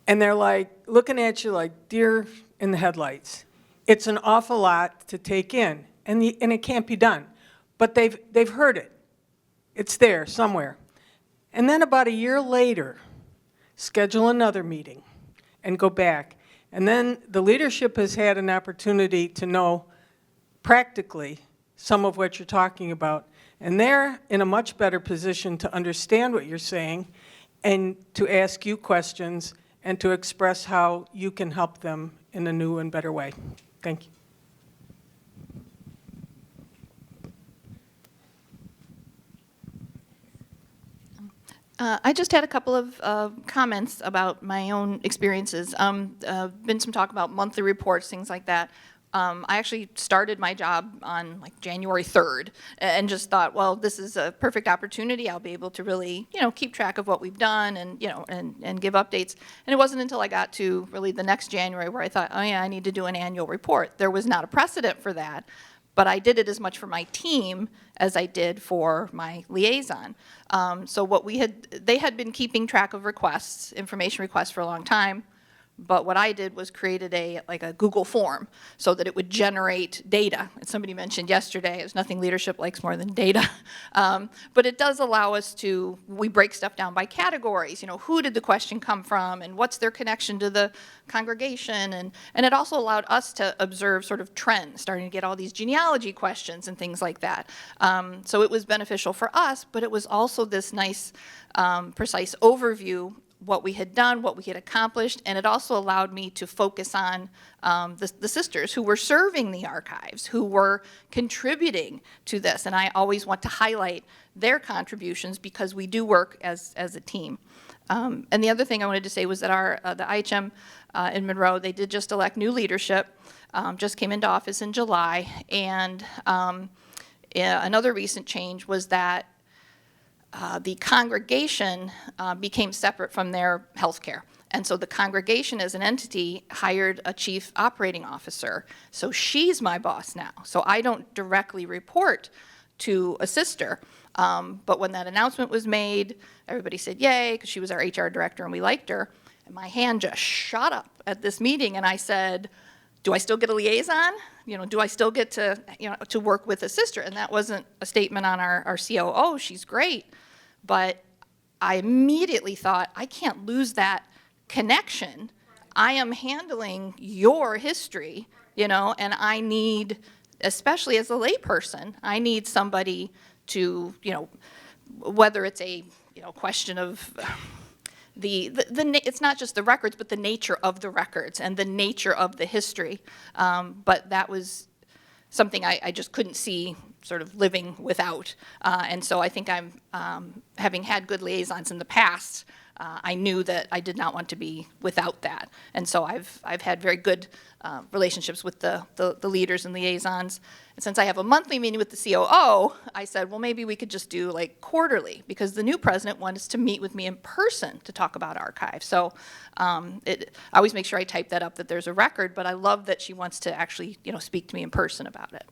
and they're like looking at you like deer in the headlights. It's an awful lot to take in, and it can't be done. But they've heard it. It's there somewhere. And then about a year later, schedule another meeting and go back. And then the leadership has had an opportunity to know practically some of what you're talking about. And they're in a much better position to understand what you're saying and to ask you questions and to express how you can help them in a new and better way. Thank you. I just had a couple of comments about my own experiences. Been some talk about monthly reports, things like that. I actually started my job on like January 3rd and just thought, well, this is a perfect opportunity. I'll be able to really, keep track of what we've done and, and give updates. And it wasn't until I got to really the next January where I thought, oh yeah, I need to do an annual report. There was not a precedent for that, but I did it as much for my team as I did for my liaison. So they had been keeping track of requests, information requests for a long time. But what I did was created a Google form so that it would generate data. And somebody mentioned yesterday, there's nothing leadership likes more than data. But it does allow us we break stuff down by categories. Who did the question come from and what's their connection to the congregation? And it also allowed us to observe sort of trends, starting to get all these genealogy questions and things like that. So it was beneficial for us, but it was also this nice, precise overview what we had done, what we had accomplished, and it also allowed me to focus on the sisters who were serving the archives, who were contributing to this. And I always want to highlight their contributions because we do work as a team. And the other thing I wanted to say was that the IHM in Monroe, they did just elect new leadership, just came into office in July. And another recent change was that the congregation became separate from their health care. And so the congregation as an entity hired a chief operating officer. So she's my boss now. So I don't directly report to a sister. But when that announcement was made, everybody said yay, because she was our HR director and we liked her. And my hand just shot up at this meeting and I said, do I still get a liaison? Do I still get to, to work with a sister? And that wasn't a statement on our COO, she's great. But I immediately thought, I can't lose that connection. I am handling your history, and I need, especially as a layperson, I need somebody to, whether it's a, question of it's not just the records, but the nature of the records and the nature of the history. But that was something I just couldn't see sort of living without. And so I think I'm, having had good liaisons in the past, I knew that I did not want to be without that. And so I've had very good relationships with the leaders and liaisons. And since I have a monthly meeting with the COO, I said, well, maybe we could just do like quarterly, because the new president wants to meet with me in person to talk about archives. So I always make sure I type that up, that there's a record, but I love that she wants to actually, speak to me in person about it.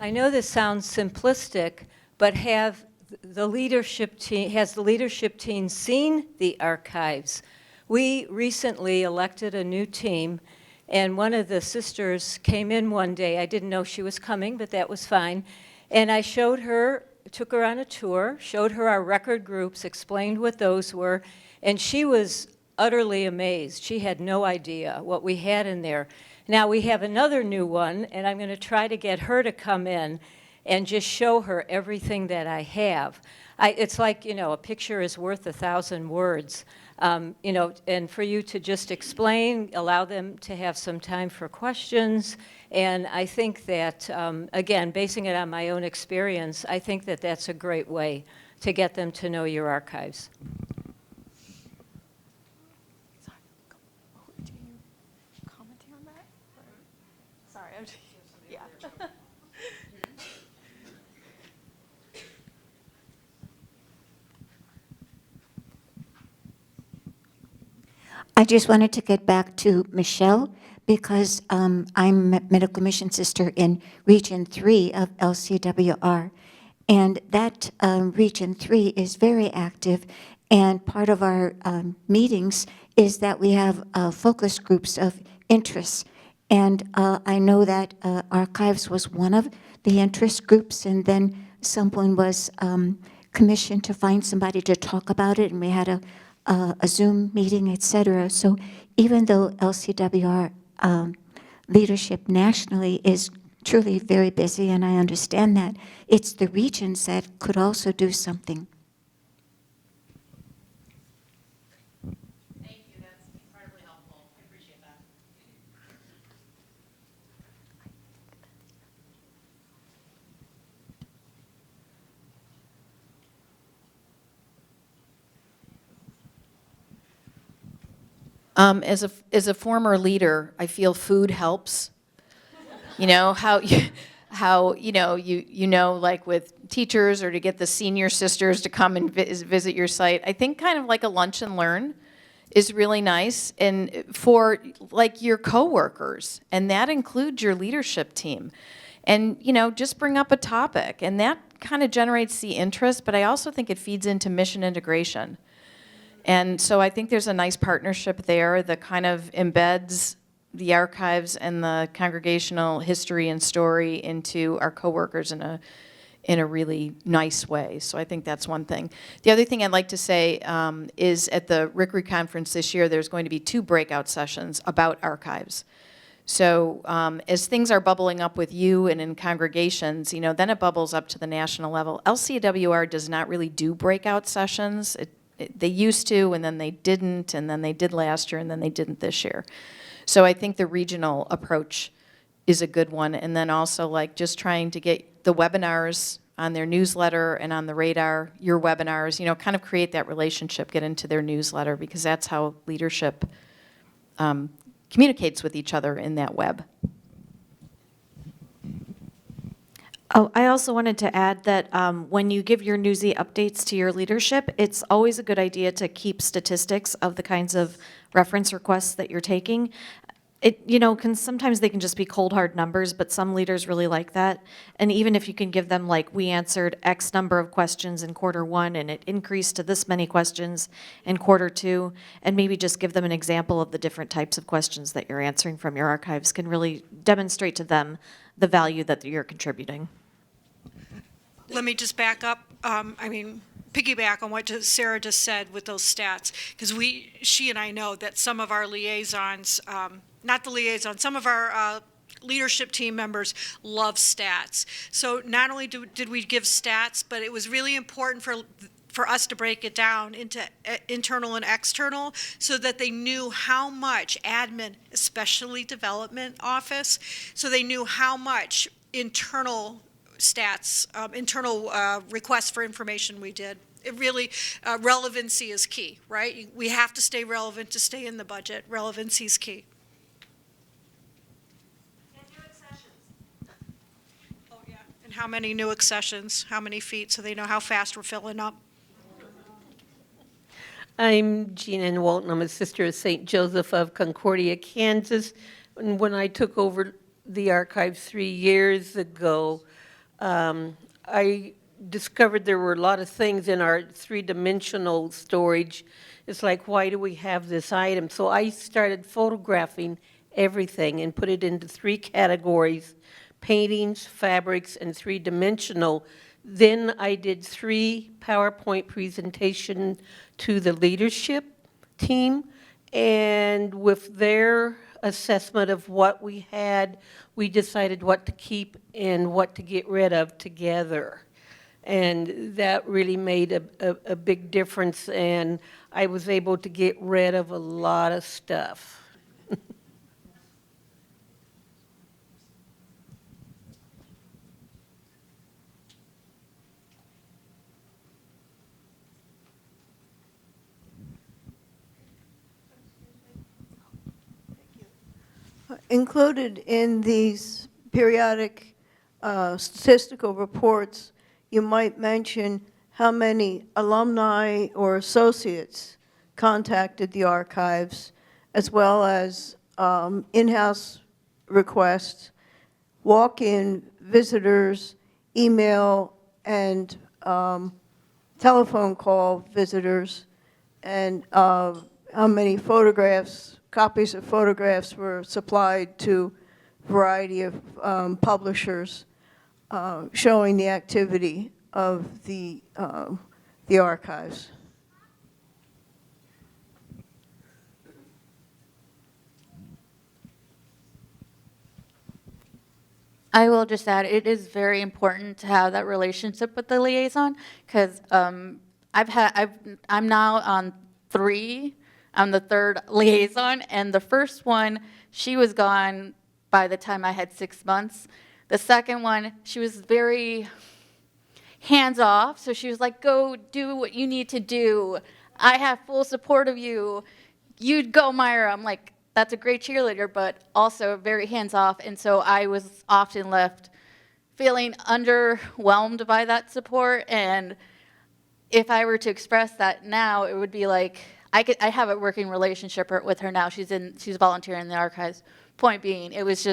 I know this sounds simplistic, but has the leadership team seen the archives? We recently elected a new team, and one of the sisters came in one day. I didn't know she was coming, but that was fine. And I took her on a tour, showed her our record groups, explained what those were, and she was utterly amazed. She had no idea what we had in there. Now we have another new one, and I'm going to try to get her to come in and just show her everything that I have. It's like, a picture is worth 1,000 words. And for you to just explain, allow them to have some time for questions. And I think that, again, basing it on my own experience, I think that that's a great way to get them to know your archives. I just wanted to get back to Michelle because I'm medical mission sister in Region 3 of LCWR. And that Region 3 is very active. And part of our meetings is that we have focus groups of interests. And I know that archives was one of the interest groups, and then someone was commissioned to find somebody to talk about it, and we had a Zoom meeting, etc. So even though LCWR leadership nationally is truly very busy, and I understand that, it's the regions that could also do something. As a former leader, I feel food helps. You know how like with teachers or to get the senior sisters to come and visit your site. I think kind of like a lunch and learn is really nice, and for like your coworkers, and that includes your leadership team. And just bring up a topic, and that kind of generates the interest. But I also think it feeds into mission integration. And so I think there's a nice partnership there that kind of embeds the archives and the congregational history and story into our coworkers in a really nice way. So I think that's one thing. The other thing I'd like to say is at the RICRI conference this year, there's going to be 2 breakout sessions about archives. So as things are bubbling up with you and in congregations, then it bubbles up to the national level. LCWR does not really do breakout sessions. They used to, and then they didn't, and then they did last year, and then they didn't this year. So I think the regional approach is a good one. And then also like just trying to get the webinars on their newsletter and on the radar, your webinars, kind of create that relationship, get into their newsletter, because that's how leadership communicates with each other in that web. Oh, I also wanted to add that when you give your newsy updates to your leadership, it's always a good idea to keep statistics of the kinds of reference requests that you're taking. Sometimes they can just be cold hard numbers, but some leaders really like that. And even if you can give them like, we answered X number of questions in Q1 and it increased to this many questions in Q2, and maybe just give them an example of the different types of questions that you're answering from your archives can really demonstrate to them the value that you're contributing. Let me just back up. Piggyback on what Sarah just said with those stats, because she and I know that some of our liaisons, some of our leadership team members love stats. So not only did we give stats, but it was really important for us to break it down into internal and external so that they knew how much admin, especially development office, so they knew how much internal stats, internal requests for information we did. It really, relevancy is key, right? We have to stay relevant to stay in the budget. Relevancy is key. And new accessions. Oh, yeah. And how many new accessions, how many feet, so they know how fast we're filling up. I'm Jean Ann Walton. I'm a sister of St. Joseph of Concordia, Kansas. And when I took over the archives 3 years ago, I discovered there were a lot of things in our 3-dimensional storage. It's like, why do we have this item? So I started photographing everything and put it into 3 categories: paintings, fabrics, and 3-dimensional. Then I did 3 PowerPoint presentations to the leadership team, and with their assessment of what we had, we decided what to keep and what to get rid of together. And that really made a big difference, and I was able to get rid of a lot of stuff. Included in these periodic statistical reports, you might mention how many alumni or associates contacted the archives, as well as in-house requests, walk-in visitors, email and telephone call visitors, and how many photographs, copies of photographs were supplied to a variety of publishers showing the activity of the archives. I will just add, it is very important to have that relationship with the liaison, because I'm now on 3. I'm the 3rd liaison, and the first one, she was gone by the time I had 6 months. The second one, she was very hands-off, so she was like, go do what you need to do. I have full support of you. you'd go, Myra. I'm like, that's a great cheerleader, but also very hands off. And so I was often left feeling underwhelmed by that support. And if I were to express that now, it would be like, I have a working relationship with her now. She's volunteering in the archives. Point being, it was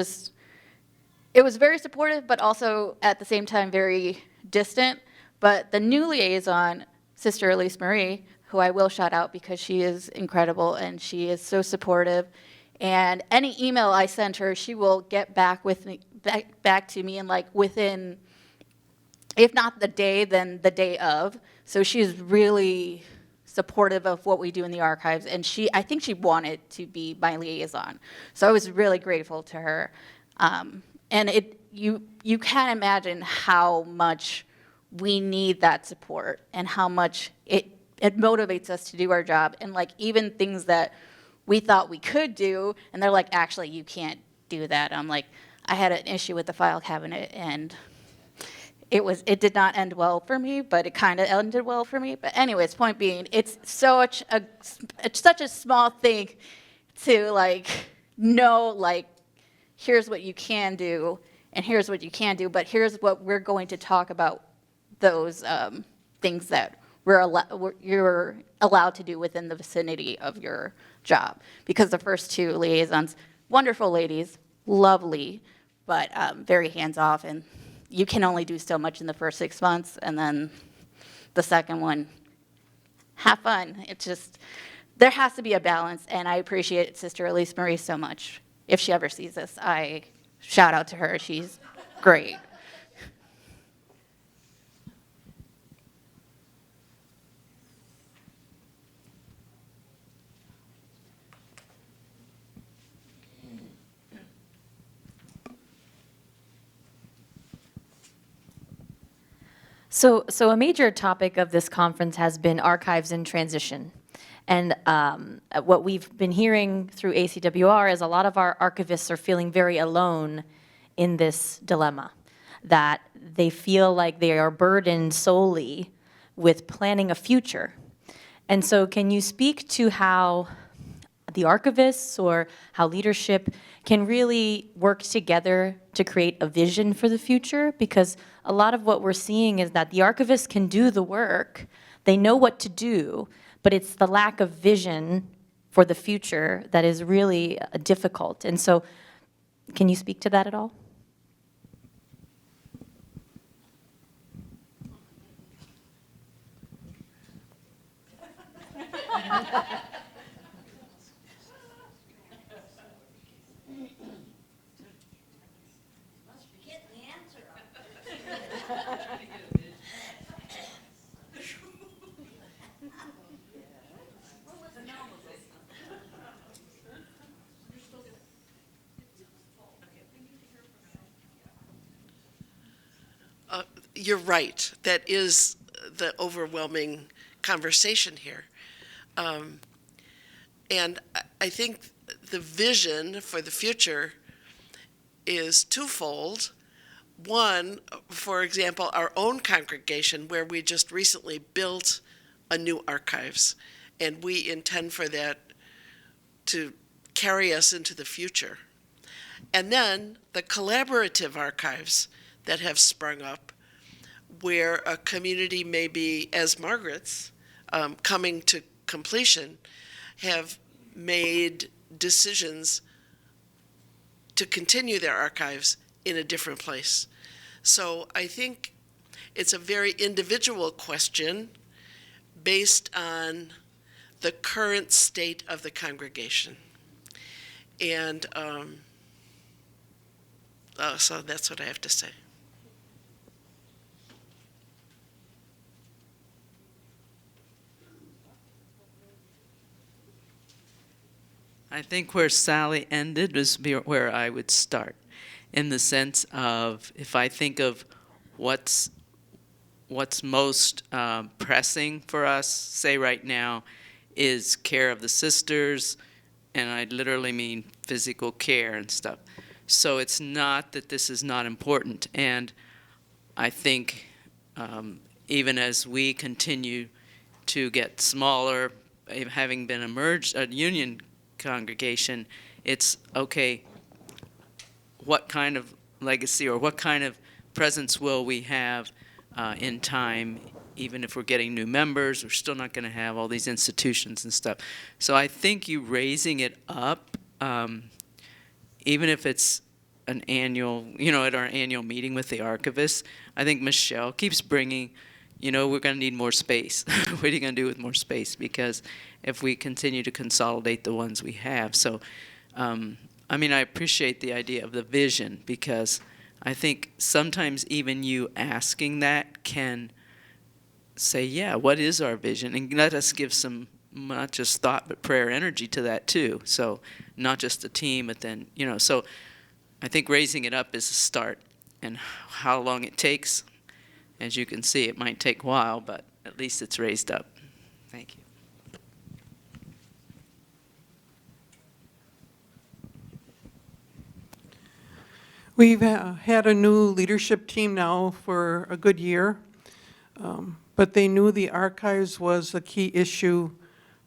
very supportive, but also at the same time very distant. But the new liaison, Sister Elise Marie, who I will shout out because she is incredible and she is so supportive. And any email I send her, she will get back to me, and like within, if not the day, then the day of. So she is really supportive of what we do in the archives, and I think she wanted to be my liaison. So I was really grateful to her. And you can't imagine how much we need that support and how much it motivates us to do our job. And like even things that we thought we could do, and they're like, actually, you can't do that. I'm like, I had an issue with the file cabinet, and it did not end well for me, but it kind of ended well for me. But anyways, point being, it's such a small thing to like know, like, here's what you can do, and here's what you can do, but here's what we're going to talk about, those things that you're allowed to do within the vicinity of your job. Because the first two liaisons, wonderful ladies, lovely, but very hands-off, and you can only do so much in the first 6 months, and then the second one, have fun. It's just, there has to be a balance, and I appreciate Sister Elise Marie so much. If she ever sees this, I shout out to her. She's great. So a major topic of this conference has been archives in transition. And what we've been hearing through ACWR is a lot of our archivists are feeling very alone in this dilemma, that they feel like they are burdened solely with planning a future. And so can you speak to how the archivists or how leadership can really work together to create a vision for the future? Because a lot of what we're seeing is that the archivists can do the work, they know what to do, but it's the lack of vision for the future that is really difficult. And so can you speak to that at all? You're right. That is the overwhelming conversation here. And I think the vision for the future is twofold. One, for example, our own congregation, where we just recently built a new archives, and we intend for that to carry us into the future. And then the collaborative archives that have sprung up, where a community may be, as Margaret's, coming to completion, have made decisions to continue their archives in a different place. So I think it's a very individual question based on the current state of the congregation. And so that's what I have to say. I think where Sally ended was where I would start, in the sense of, if I think of what's most pressing for us, say right now, is care of the sisters, and I literally mean physical care and stuff. So it's not that this is not important, and I think even as we continue to get smaller having been a union congregation, it's okay, what kind of legacy or what kind of presence will we have in time, even if we're getting new members, we're still not going to have all these institutions and stuff. So I think you raising it up, even if it's an annual, at our annual meeting with the archivist, I think Michelle keeps bringing, we're going to need more space. What are you going to do with more space? Because if we continue to consolidate the ones we have. So, I appreciate the idea of the vision, because I think sometimes even you asking that can say, yeah, what is our vision? And let us give some, not just thought, but prayer energy to that too. So not just a team, but then, so I think raising it up is a start. And how long it takes, as you can see, it might take a while, but at least it's raised up. Thank you. We've had a new leadership team now for a good year, but they knew the archives was a key issue,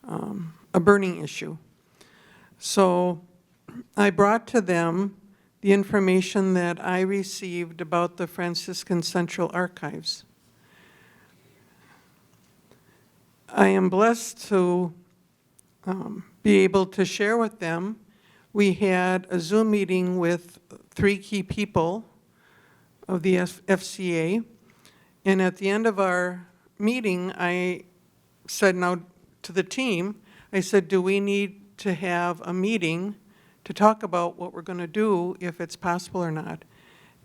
a burning issue. So I brought to them the information that I received about the Franciscan Central Archives. I am blessed to be able to share with them. We had a Zoom meeting with 3 key people of the FCA, and at the end of our meeting, I said now to the team, I said, do we need to have a meeting to talk about what we're going to do, if it's possible or not?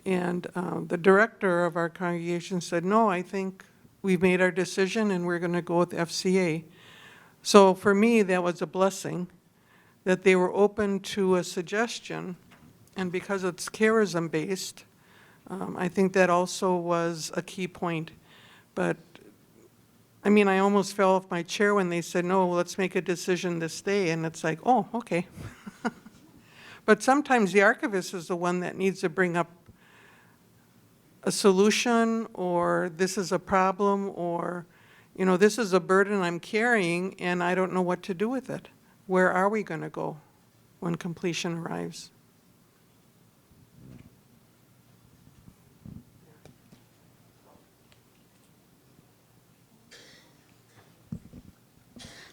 And the director of our congregation said, no, I think we've made our decision and we're going to go with FCA. So for me, that was a blessing that they were open to a suggestion, and because it's charism based, I think that also was a key point. But I almost fell off my chair when they said, no, let's make a decision this day, and it's like, oh, okay. But sometimes the archivist is the one that needs to bring up a solution, or this is a problem, or this is a burden I'm carrying and I don't know what to do with it. Where are we going to go when completion arrives?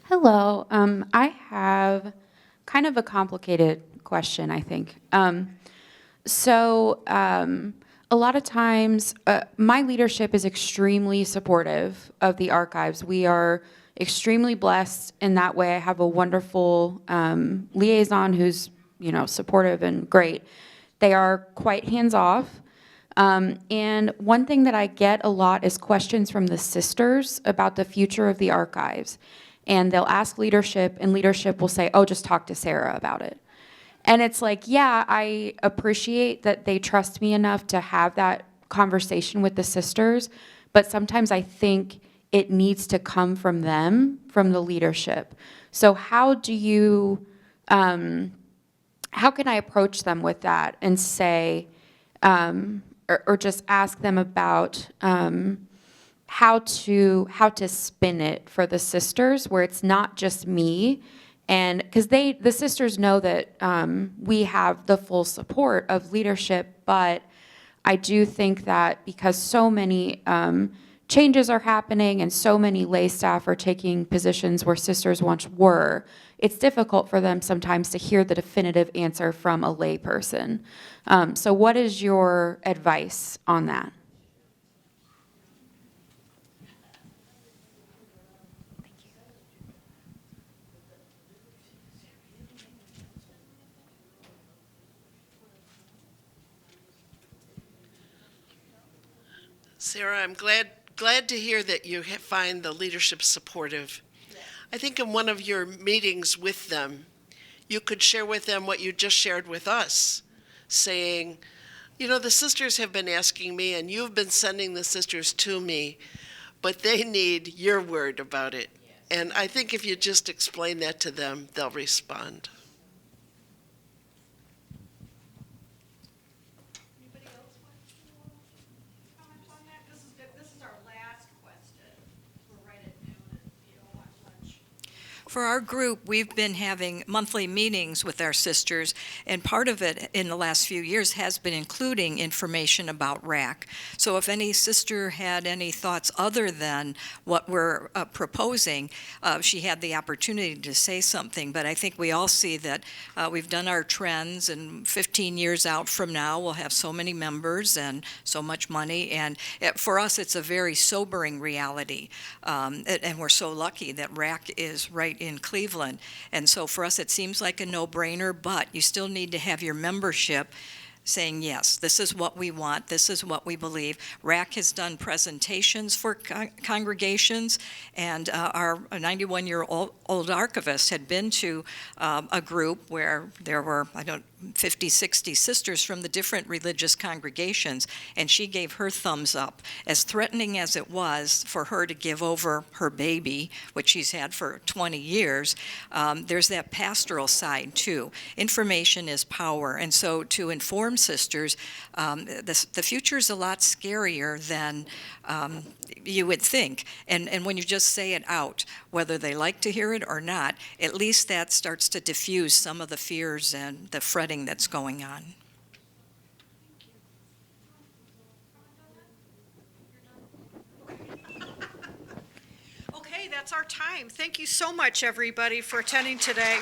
Hello. I have kind of a complicated question, I think. A lot of times, my leadership is extremely supportive of the archives. We are extremely blessed in that way. I have a wonderful liaison who's, supportive and great. They are quite hands-off. And one thing that I get a lot is questions from the sisters about the future of the archives. And they'll ask leadership, and leadership will say, oh, just talk to Sarah about it. And it's like, yeah, I appreciate that they trust me enough to have that conversation with the sisters, but sometimes I think it needs to come from them, from the leadership. So how do you, how can I approach them with that and say, or just ask them about how to spin it for the sisters, where it's not just me, and because the sisters know that we have the full support of leadership, but I do think that because so many changes are happening and so many lay staff are taking positions where sisters once were, it's difficult for them sometimes to hear the definitive answer from a lay person. So what is your advice on that? Sarah, I'm glad to hear that you find the leadership supportive. I think in one of your meetings with them, you could share with them what you just shared with us, saying, the sisters have been asking me, and you've been sending the sisters to me, but they need your word about it. And I think if you just explain that to them, they'll respond. For our group, we've been having monthly meetings with our sisters, and part of it in the last few years has been including information about RAC. So if any sister had any thoughts other than what we're proposing, she had the opportunity to say something. But I think we all see that we've done our trends, and 15 years out from now, we'll have so many members and so much money. And for us, it's a very sobering reality. And we're so lucky that RAC is right in Cleveland. And so for us, it seems like a no-brainer, but you still need to have your membership saying, yes, this is what we want, this is what we believe. RAC has done presentations for congregations, and our 91-year-old archivist had been to a group where there were, 50, 60 sisters from the different religious congregations, and she gave her thumbs up. As threatening as it was for her to give over her baby, which she's had for 20 years, there's that pastoral side too. Information is power, and so to inform sisters, the future is a lot scarier than you would think. And when you just say it out, whether they like to hear it or not, at least that starts to diffuse some of the fears and the fretting that's going on. Okay, that's our time. Thank you so much, everybody, for attending today.